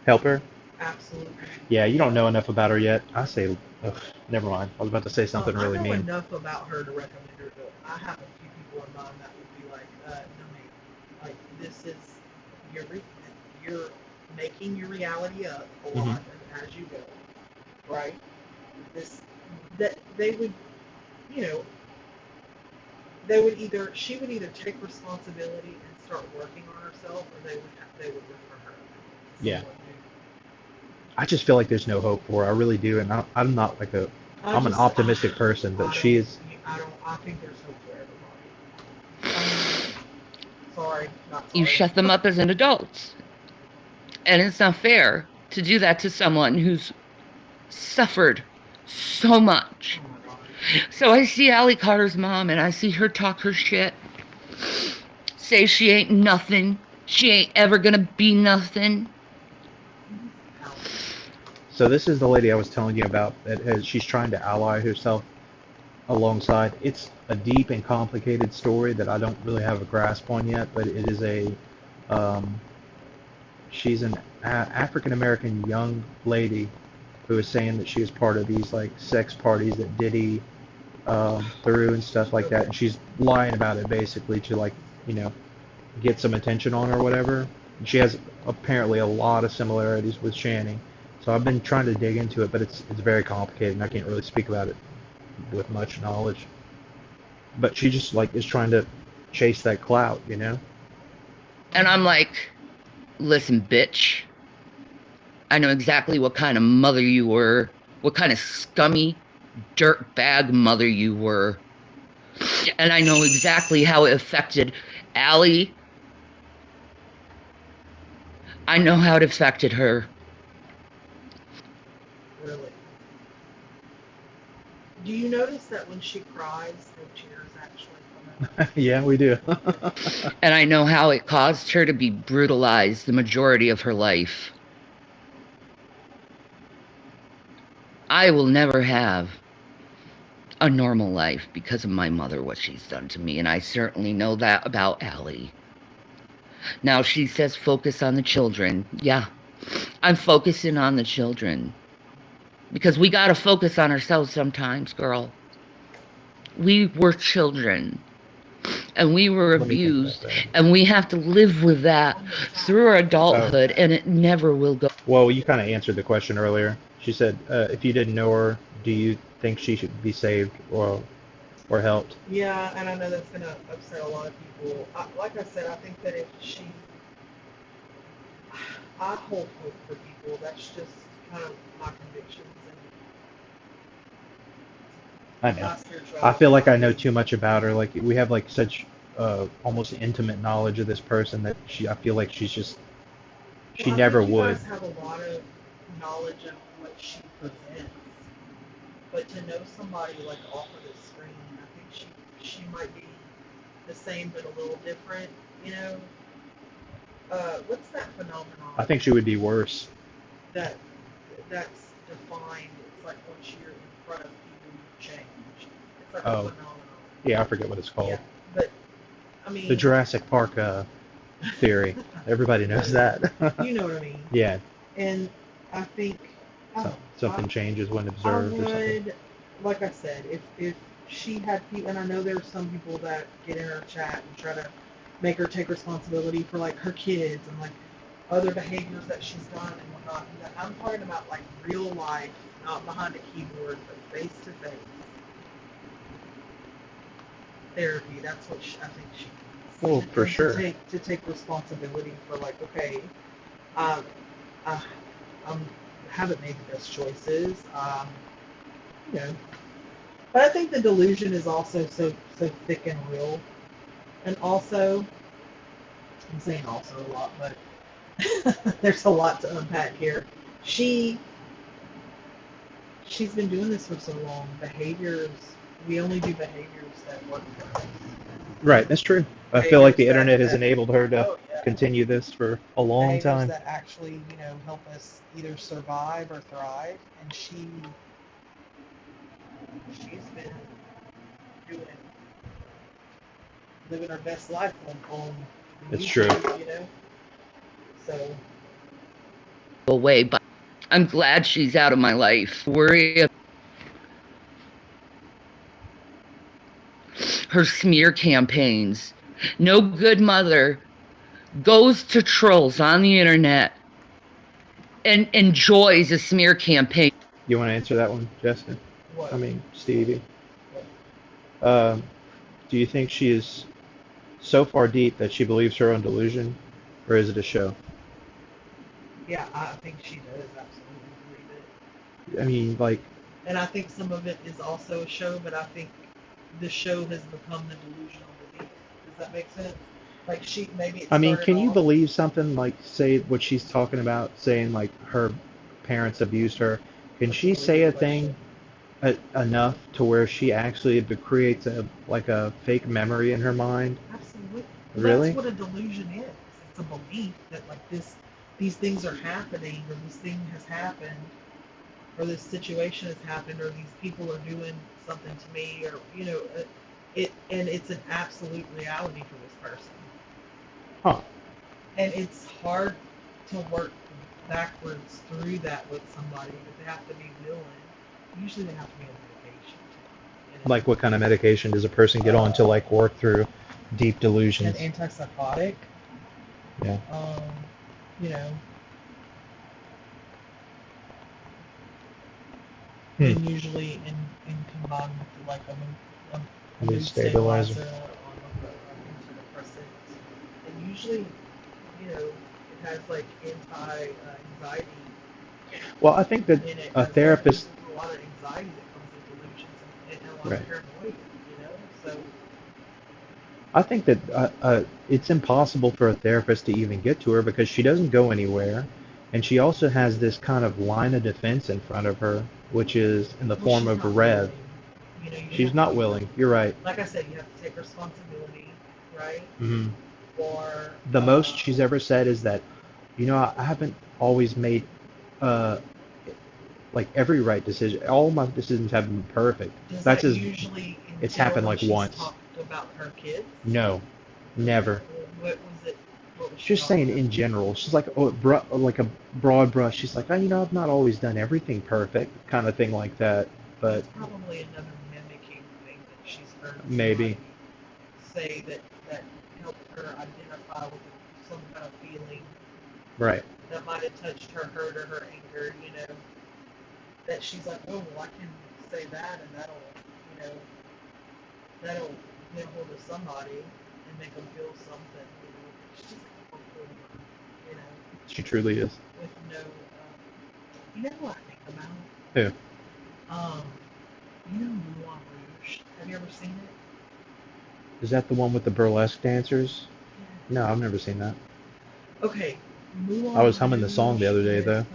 Help her? absolutely. Yeah, you don't know enough about her yet. I say, ugh, never mind. I was about to say something I really know mean. enough about her to recommend her to. I have a few people in mind that would be like, no, mate, like this is you're making your reality up a lot as you go, right? That they would, you know, she would either take responsibility and start working on herself, or they would refer her. Yeah. I just feel like there's no hope for her. I really do, and I'm not like I'm an optimistic person, but she is. I think there's hope for everybody. I mean, sorry, not sorry. You shut them up as an adult. And it's not fair to do that to someone who's suffered so much. Oh my God. So I see Allie Carter's mom and I see her talk her shit. Say she ain't nothing. She ain't ever gonna be nothing. So this is the lady I was telling you about she's trying to ally herself alongside. It's a deep and complicated story that I don't really have a grasp on yet, but it is um, she's an African American young lady who is saying that she was part of these like sex parties that Diddy threw and stuff like that, and she's lying about it basically to like you know get some attention on her or whatever. And she has apparently a lot of similarities with Channing. So I've been trying to dig into it, but it's very complicated, and I can't really speak about it with much knowledge. But she just like is trying to chase that clout, you know? And I'm like, listen, bitch, I know exactly what kind of mother you were, what kind of scummy dirtbag mother you were. And I know exactly how it affected Allie. I know how it affected her. Really. Do you notice that when she cries, the tears actually come out? Yeah, we do. And I know how it caused her to be brutalized the majority of her life. I will never have a normal life because of my mother, what she's done to me, and I certainly know that about Allie. Now she says focus on the children. Yeah, I'm focusing on the children. Because we gotta focus on ourselves sometimes, girl. We were children. And we were Let me think about abused. that. And we have to live with that through our adulthood, and it never will go. Well, you kind of answered the question earlier. She said, if you didn't know her, do you think she should be saved or helped? Yeah, and I know that's going to upset a lot of people. Like I said, I think that if she, I hold hope for people. That's just kind of my convictions I and know. my spirituality. I feel like I know too much about her. Like we have like such almost intimate knowledge of this person that I feel like she Well, I never think you would. guys have a lot of knowledge of what she presents, but to know somebody like off of the screen, I think she might be the same but a little different. You know, what's that phenomenon I think she would be worse. that that's defined? It's like once you're in front of people, you change. It's like a Oh, phenomenon. yeah, I forget what it's called. Yeah, but I mean, The Jurassic Park theory. Everybody knows that. you know what I mean. Yeah, And I think something changes when I observed or something. would, like I said, if she had people, and I know there's some people that get in her chat and try to make her take responsibility for like her kids and like other behaviors that she's done and whatnot. And I'm talking about like real life, not behind a keyboard, but face to face therapy. That's what I think she needs. Well, for And sure. to take responsibility for like, okay, um, I, haven't made the best choices. You know, but I think the delusion is also so thick and real, and also I'm saying also a lot, but there's a lot to unpack here. She's been doing this for so long. Behaviors, we only do behaviors that work for us. Right, that's true. I feel like the Behaviors internet has that enabled her to oh yeah, continue this for a long behaviors time. that actually help us either survive or thrive, and she's been doing it, living her best life on It's true. YouTube. So Away, but I'm glad she's out of my life. Worry her smear campaigns. No good mother goes to trolls on the internet and enjoys a smear campaign. You want to answer that one, Jessica? what? I mean, Stevie. What? Um, do you think she is so far deep that she believes her own delusion, or is it a show? Yeah, I think she does absolutely believe it. I mean, like, And I think some of it is also a show, but I think the show has become the delusional belief. Does that make sense? Like maybe it I mean, started can you off. believe something like, say, what she's talking about, saying like her parents abused her? Can That's a she really say a good thing question. enough to where she actually creates a fake memory in her mind? Absolutely. Really? That's what a delusion is. It's a belief that like these things are happening or this thing has happened, or this situation has happened, or these people are doing something to me, or and it's an absolute reality for this person. Huh. And it's hard to work backwards through that with somebody, but they have to be willing. Usually they have to be on medication. Like what kind of medication does a person get on to like work through deep An delusions? antipsychotic, Yeah. you know, Hmm. and usually in combined with like a Mood mood stabilizer. stabilizer or like an antidepressant. And usually, it has like anti-anxiety Well, I think that in it. a As well. therapist, There's a lot of anxiety that comes with delusions and a lot right? of paranoia, So I think that it's impossible for a therapist to even get to her because she doesn't go anywhere, and she also has this kind of line of defense in front of her, which is in the well, form she's of a not Rev. willing. You She's have to not be willing. You're right. like I said, you have to take responsibility, right? Hmm. For The most she's ever said is that, I haven't always made uh, like every right decision. All my decisions have been perfect. does That's that as usually it's entail happened when like she's once. talked about her kids? No, never. What was it? What was she Just talking saying about? in general. She's like, like a broad brush. She's like, I've not always done everything perfect, kind of thing like that. But That's probably another mimicking thing that she's heard maybe, somebody say that helped her identify with some kind of feeling right? that might have touched her hurt or her anger, that she's like, oh, well, I can say that and you know, that'll get hold of somebody and make them feel something, She's just a you know, She truly is. with no, you know who I think about? Who? Moulin Rouge. Have you ever seen it? Is that the one with the burlesque dancers? No, I've never seen that. Okay, Moulin I was humming the song the other day Rouge though. is,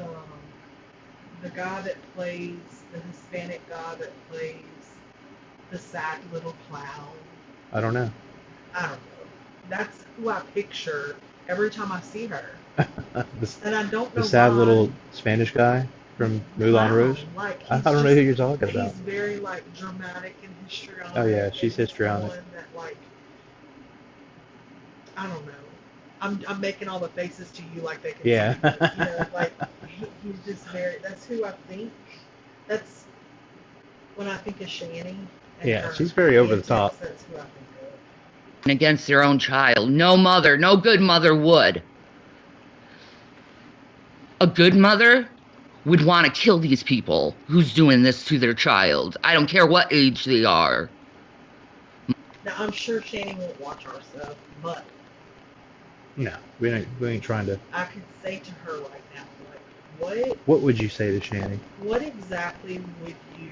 the guy that plays the Hispanic guy that plays the sad little clown. I don't know. I don't know. That's who I picture every time I see her, the, and I don't know the sad why. little Spanish guy from Moulin Rouge. Like I don't know who you're talking about. He's very like dramatic and histrionic. Oh yeah, she's and histrionic. That, like, I don't know. I'm making all the faces to you like they can Yeah. see, but, like he's just very. That's who I think. That's when I think of Shani. Yeah, she's very over the top. That's who I think of. Against their own child. No mother, no good mother would. A good mother would want to kill these people who's doing this to their child. I don't care what age they are. Now, I'm sure Shani won't watch our stuff, but No, we ain't trying to. I could say to her right now, like, What would you say to Shani? what exactly would you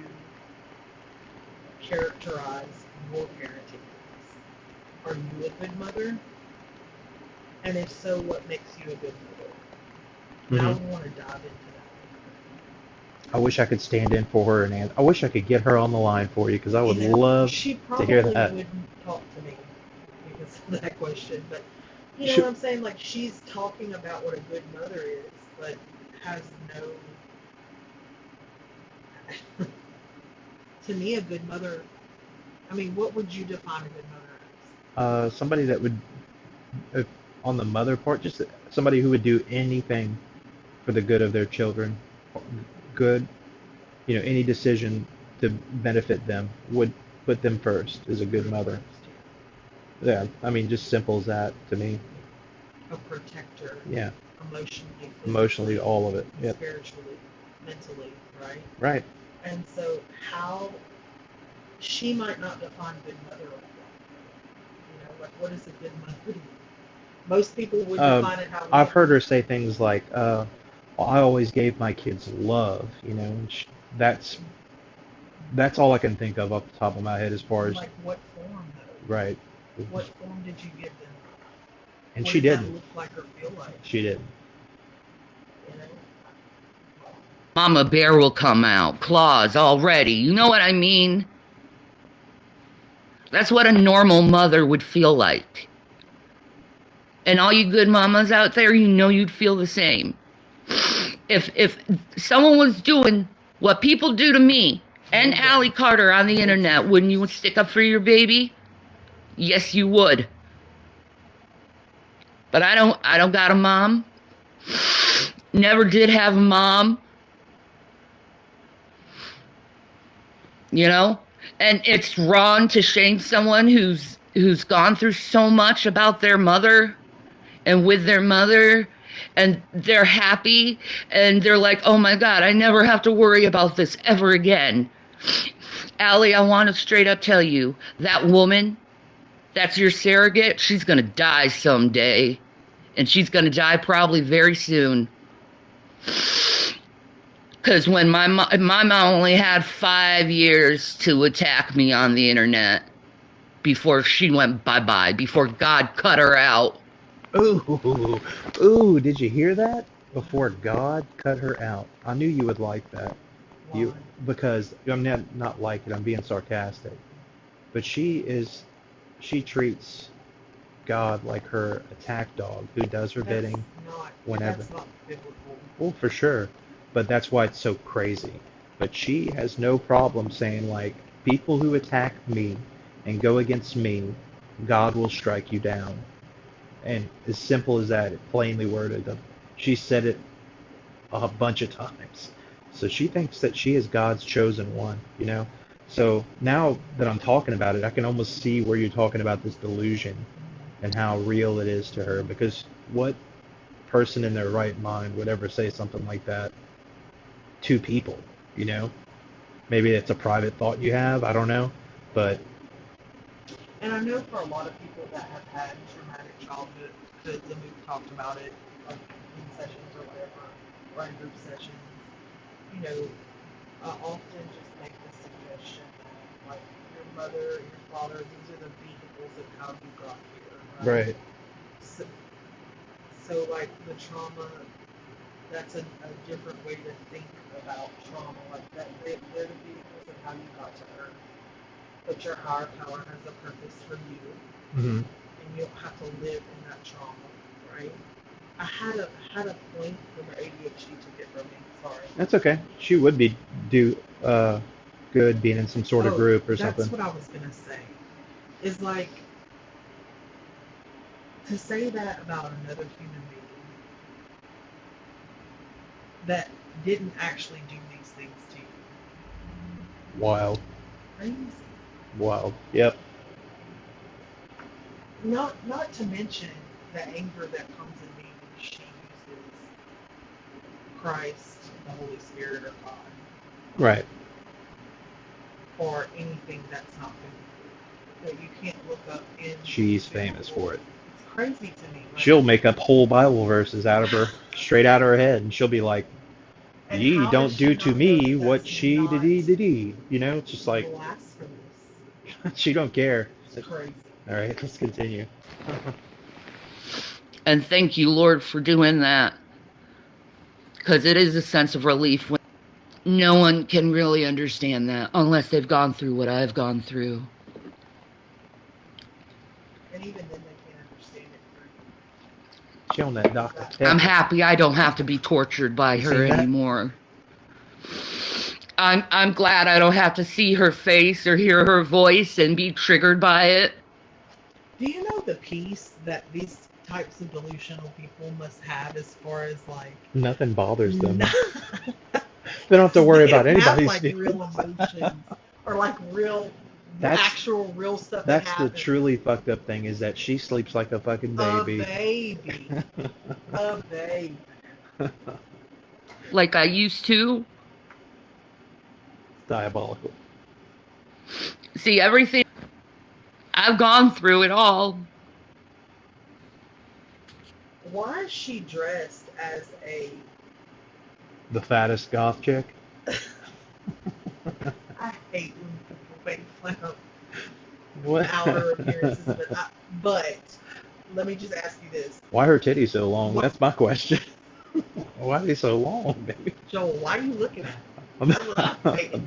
characterize your parenting as? Are you a good mother? And if so, what makes you a good mother? And I want to dive into that. I wish I could stand in for her, and I wish I could get her on the line for you because I would love she to hear that. probably wouldn't talk to me because of that question, but you know what I'm saying? Like, she's talking about what a good mother is, but has no. To me, a good mother. I mean, what would you define a good mother as? Somebody that would, on the mother part, just somebody who would do anything for the good of their children. Good, any decision to benefit them would put them first is a good mother. Yeah, I mean, just simple as that to me. A protector. Yeah. Emotionally, all of it. Yeah. Spiritually, mentally, right? Right. And so, how she might not define good mother like that. Like, what is a good mother to you? Most people would define it how. I've heard her say things like, I always gave my kids love, and that's all I can think of off the top of my head as far as. Like, what form, though? Right. What form did you give them? And what she did didn't. That look like or feel like? She didn't. Mama Bear will come out, claws already. You know what I mean? That's what a normal mother would feel like. And all you good mamas out there, you'd feel the same. If someone was doing What people do to me and Allie Carter on the internet, wouldn't you stick up for your baby? Yes, you would. But I don't got a mom. Never did have a mom. You know? And it's wrong to shame someone who's gone through so much about their mother and with their mother, and they're happy and they're like, oh my God, I never have to worry about this ever again. Allie, I want to straight up tell you, that woman, that's your surrogate, she's going to die someday. And she's going to die probably very soon. Because when my mom only had 5 years to attack me on the internet before she went bye-bye, before God cut her out. Ooh, did you hear that? Before God cut her out. I knew you would like that. Why? Because I'm not like it, I'm being sarcastic. But she treats God like her attack dog who does her bidding whenever. That's not biblical. Well, for sure. But that's why it's so crazy. But she has no problem saying, like, people who attack me and go against me, God will strike you down. And as simple as that, it plainly worded. She said it a bunch of times. So she thinks that she is God's chosen one, you know? So now that I'm talking about it, I can almost see where you're talking about this delusion and how real it is to her. Because what person in their right mind would ever say something like that to people, you know? Maybe it's a private thought you have, I don't know. But And I know for a lot of people that have had traumatic childhood, because we've talked about it, like in sessions or whatever, or in group sessions, you know, I often just make the suggestion that, like, your mother, your father, these are the vehicles of how you got here, right? right. So like, the trauma, that's a different way to think about trauma, like that they're the vehicles of how you got to Earth. But your higher power has a purpose for you, Mm-hmm. and you don't have to live in that trauma, right? I had a point when my ADHD took it from me. Sorry. That's okay. She would be good being in some sort of group or something. That's what I was gonna say. Is like, to say that about another human being that didn't actually do these things to you. Wild. Crazy. Wild. Yep. Not to mention the anger that comes in me when she uses Christ, the Holy Spirit, or God, Right. or anything that's not biblical. That you can't look up in. She's famous for it. It's crazy to me. Like, She'll make up whole Bible verses straight out of her head, and she'll be like, and "Ye how don't does do she to not me know what that's she not did. You know, it's just like blasphemous? she don't care. It's crazy. All right, let's continue. And thank you, Lord, for doing that. Because it is a sense of relief when no one can really understand that unless they've gone through what I've gone through. And even then, they can't understand it through. She on that Dr. Pepper. I'm happy I don't have to be tortured by You her seen that? anymore. I'm glad I don't have to see her face or hear her voice and be triggered by it. Do you know the peace that these types of delusional people must have, as far as like Nothing bothers them. No. They don't have to worry They about don't have, anybody's like, real emotions, or like real, actual real stuff. That's that the happens. truly fucked up thing, is that she sleeps like a fucking baby. A baby. A baby. Like I used to. Diabolical. See, everything. I've gone through it all. Why is she dressed as a? The fattest goth chick. I hate when people make fun of What? outer appearances, but let me just ask you this, Why her titties so long? What- That's my question. Why are they so long, baby? Joel. Why are you looking at me? That's what I'm saying.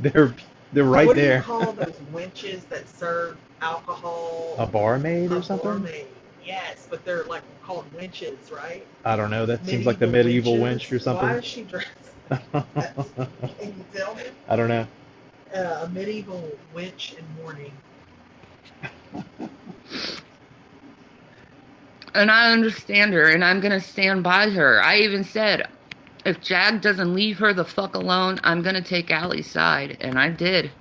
They're right what there. What do you call those wenches that serve alcohol? A barmaid or A something? barmaid. Yes, but they're like called wenches, right? I don't know. That seems like the medieval wench or something. Why is she dressed That's, can you tell me? I don't know. A medieval witch in mourning. And I understand her, and I'm gonna stand by her. I even said, if Jag doesn't leave her the fuck alone, I'm gonna take Allie's side. And I did.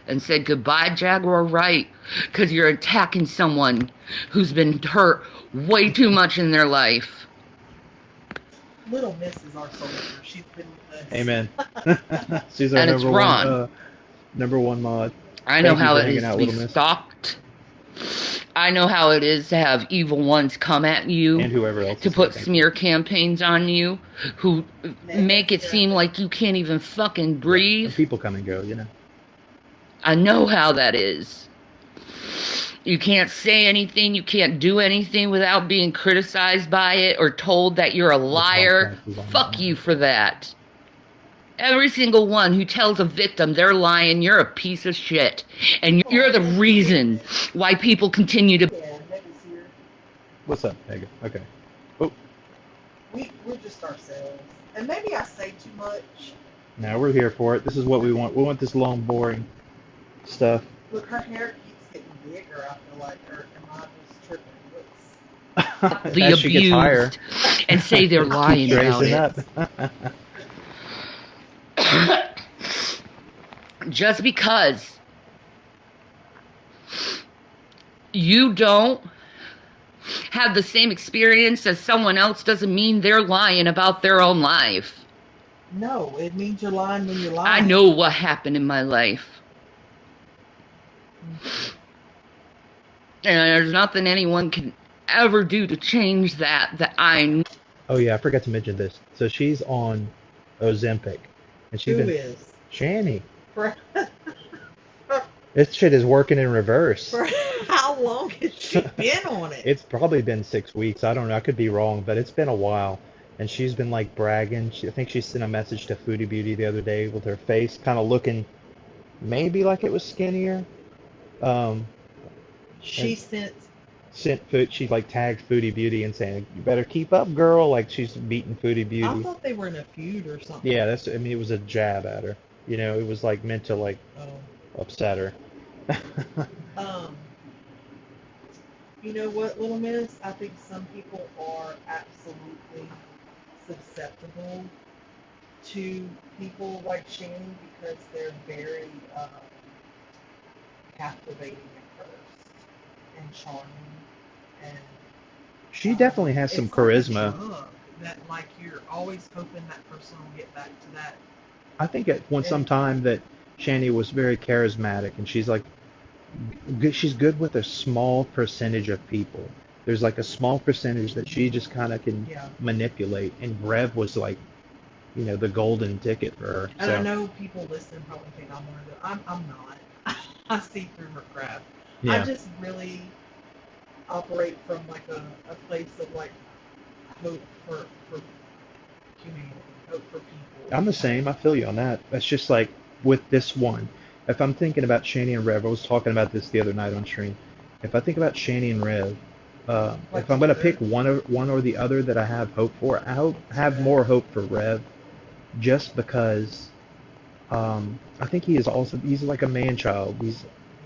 And said, goodbye, Jaguar Wright, because you're attacking someone who's been hurt way too much in their life. Little Miss is our soldier. She's been with us. Amen. She's our And it's wrong. number one mod. I know Thank you how for it hanging is out, to be Little Miss. stalked. I know how it is to have evil ones come at you, And whoever else. to put smear campaigns on you, who make it seem like you can't even fucking breathe. And people come and go, you know. I know how that is. You can't say anything, you can't do anything without being criticized by it or told that you're a liar. Fuck you for that. Every single one who tells a victim they're lying, you're a piece of shit. And you're the reason why people continue to... Yeah, Megan's here. What's up, Megan? Okay. Oh, We're just ourselves. And maybe I say too much. now we're here for it. This is what we want. We want this long, boring stuff. Look, her hair keeps getting bigger. I feel like her. Am I just tripping? What's... the As she gets higher, abused and say they're lying about raising it. up. Just because you don't have the same experience as someone else doesn't mean they're lying about their own life. No, it means you're lying when you're lying. I know what happened in my life. And there's nothing anyone can ever do to change that I... Oh yeah, I forgot to mention this. So she's on Ozempic, and she's Who been is? Shani. For, This shit is working in reverse. for how long has she been on it? It's probably been 6 weeks. I don't know. I could be wrong, but it's been a while. And she's been like bragging. I think she sent a message to Foodie Beauty the other day with her face kind of looking maybe like it was skinnier. She sent. She like tagged Foodie Beauty and saying, "You better keep up, girl." Like she's beating Foodie I Beauty. thought they were in a feud or something. Yeah, I mean, it was a jab at her. You know, it was like meant to like Oh. upset her. You know what, Little Miss? I think some people are absolutely susceptible to people like Shannon because they're very captivating at first and charming, and She definitely has some it's like a charisma. drug that like you're always hoping that person will get back to that. I think at some time that Shani was very charismatic, and she's like, she's good with a small percentage of people. There's like a small percentage that she just kind of can Yeah. manipulate, and Rev was like, you know, the golden ticket for her. And So I know people listening probably think I'm one of the. I'm not. I see through her crap. I yeah, just really operate from like a place of like hope for humanity, hope for people. I'm the same. I feel you on that. That's just like with this one. If I'm thinking about Shani and Rev, I was talking about this the other night on stream. If I think about Shani and Rev, Like if I'm gonna her. pick one or the other that I have hope for, I have more hope for Rev, just because I think he's like a man child.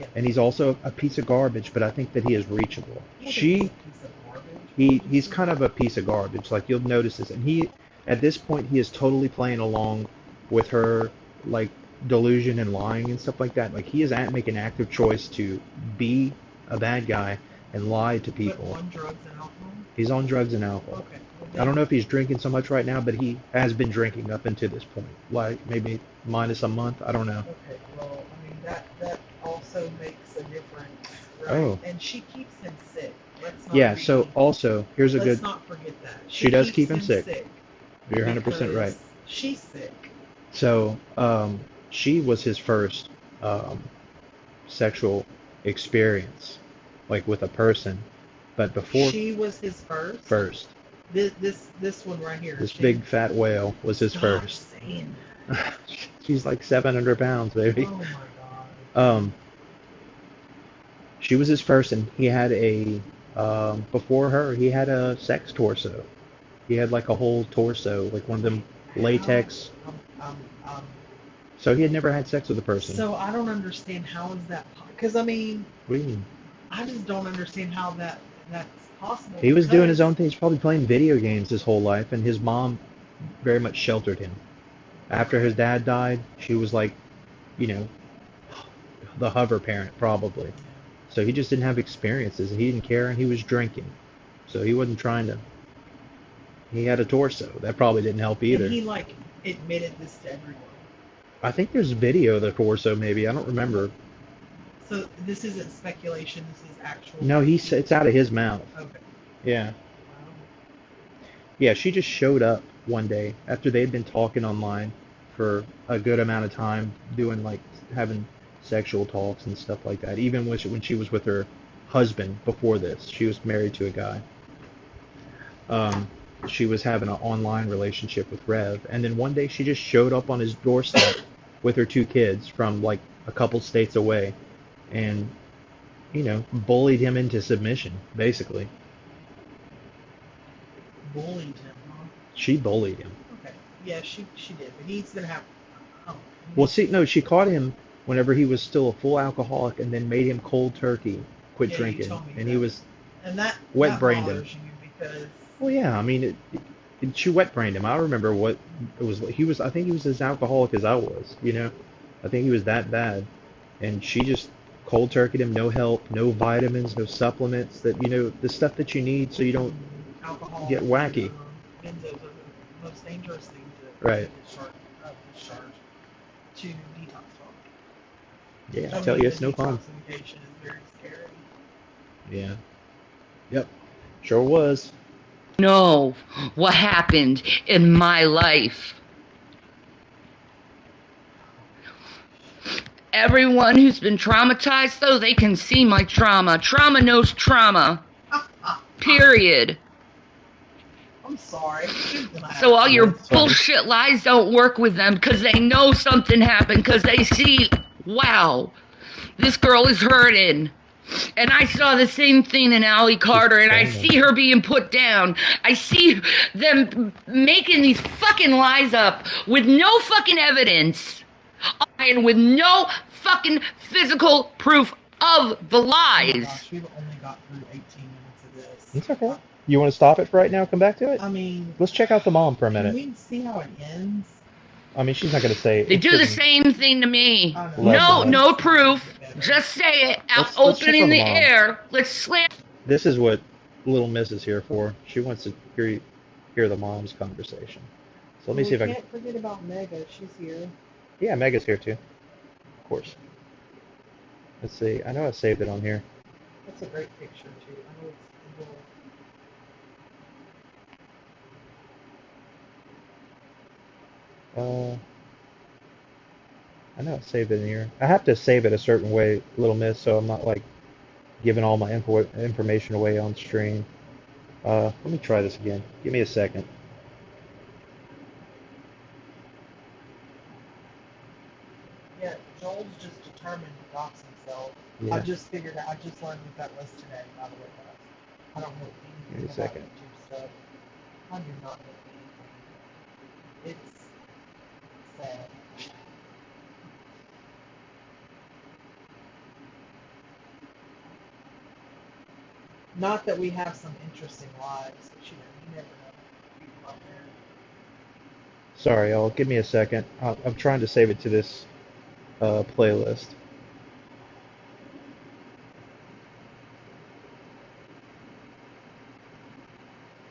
Yeah. And he's also a piece of garbage, but I think that he is reachable. He's a piece of garbage. He's kind of a piece of garbage. Like you'll notice this, and at this point he is totally playing along with her like delusion and lying and stuff like that. Like he is making an active choice to be a bad guy and lie to people. But on drugs and alcohol. He's on drugs and alcohol. Okay. I don't know if he's drinking so much right now, but he has been drinking up until this point, like maybe minus a month. I don't know. Okay. Well, I mean that also makes a difference, right? Oh. And she keeps him sick. Let's not Yeah. be- So also here's a let's good. not forget that. She does keeps keep him sick. You're 100% because right. She's sick. So she was his first sexual experience, like with a person, but before She was his first. first, This one right here. this big fat whale was his Stop first. saying She's like 700 pounds, that. baby. Oh my god. She was his first, and he had before her, he had a sex torso. He had like a whole torso, like one of them latex. Um, um, So he had never had sex with a person. so I don't understand how is that because I mean What do you mean? I just don't understand how that's possible. He was doing his Because own thing. He's probably playing video games his whole life, and his mom very much sheltered him. After his dad died, she was like, you know, the hover parent probably. So he just didn't have experiences, and he didn't care, and he was drinking. So he wasn't trying to. He had a torso. That probably didn't help and either. he like admitted this to everyone. I think there's video of the torso, maybe. I don't remember. So this isn't speculation. This is actual. No, it's out of his mouth. Okay. Yeah. Wow. Yeah, she just showed up one day after they'd been talking online for a good amount of time, doing like having sexual talks and stuff like that. Even when she was with her husband before this, she was married to a guy. Um, she was having an online relationship with Rev, and then one day she just showed up on his doorstep with her two kids from like a couple states away, and bullied him into submission, basically. Bullied him, huh? She bullied him. Okay. Yeah, she did, but he's gonna have. Oh, Well, see, no, she caught him whenever he was still a full alcoholic, and then made him cold turkey quit yeah, you drinking, told me and that. he was And that wet-brained him. bothers you because Well, yeah, I mean, she wet-brained him. I remember what it was. He was, I think he was as alcoholic as I was. I think he was that bad, and she just cold turkeyed him. No help, no vitamins, no supplements. The stuff that you need so you don't alcohol get wacky. and benzos are the most dangerous thing Right. discharge to detox from. Yeah, I I tell mean, you, it's no fun. detoxification is very scary. Yeah. Yep. Sure was. Know what happened in my life. Everyone who's been traumatized, though, they can see my trauma. Trauma knows trauma. Period. I'm sorry. So all your That's funny. bullshit lies don't work with them because they know something happened, because they see, wow, this girl is hurting. And I saw the same thing in Allie Carter, and I see her being put down. I see them making these fucking lies up with no fucking evidence and with no fucking physical proof of the Oh my lies. gosh, we've only got through 18 minutes of this. It's okay. You want to stop it for right now? Come back to it. I mean, Let's check out the mom for a can minute. we see how it ends? I mean, she's not going to say it. They do the doesn't- same thing to me. I Love No, that. no proof. Just say it out, Let's check open on in the the mom. air. Let's slam. This is what Little Miss is here for. She wants to hear the mom's conversation. So let me see if I can. can't forget about Mega. She's here. Yeah, Mega's here too. Of course. Let's see. I know I saved it on here. That's a great picture too. I know it's adorable. I know I saved it in here. I have to save it a certain way, Little Miss, so I'm not like giving all my information away on stream. Let me try this again. Give me a second. Yeah, Joel's just determined to dox himself. Yeah. I just figured out. I just learned what that was today. By the way, guys. I don't know Give me anything a about second. YouTube stuff. I do not know anything. It's sad. Not that we have some interesting lives, but you never know. People out there. Sorry, y'all. Give me a second. I'm trying to save it to this playlist.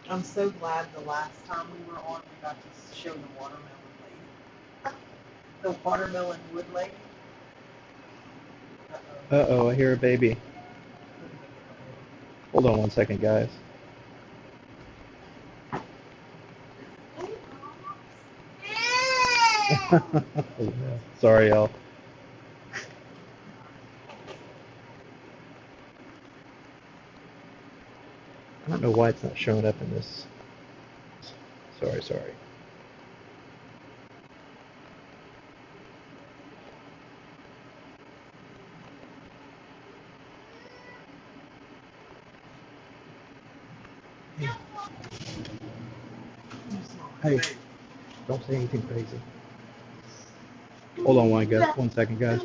I'm so glad the last time we were on, we got to show the watermelon lady. The watermelon wood lady. Uh-oh. Uh-oh, I hear a baby. Hold on one second, guys. Sorry, y'all. I don't know why it's not showing up in this. Sorry. Hey. Don't say anything crazy. Hold on 1 second, guys.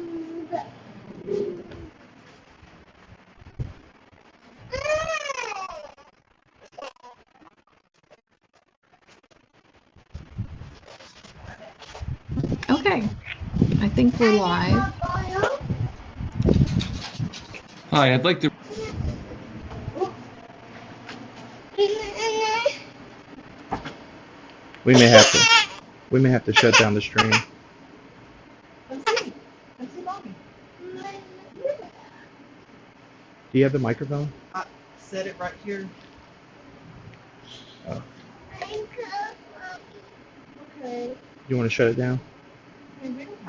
Okay, I think we're live. Hi, I'd like to. We may have to shut down the stream. Let's see. Let's see, mommy. Do you have the microphone? I set it right here. Oh. Okay. You want to shut it down? I mean, we don't have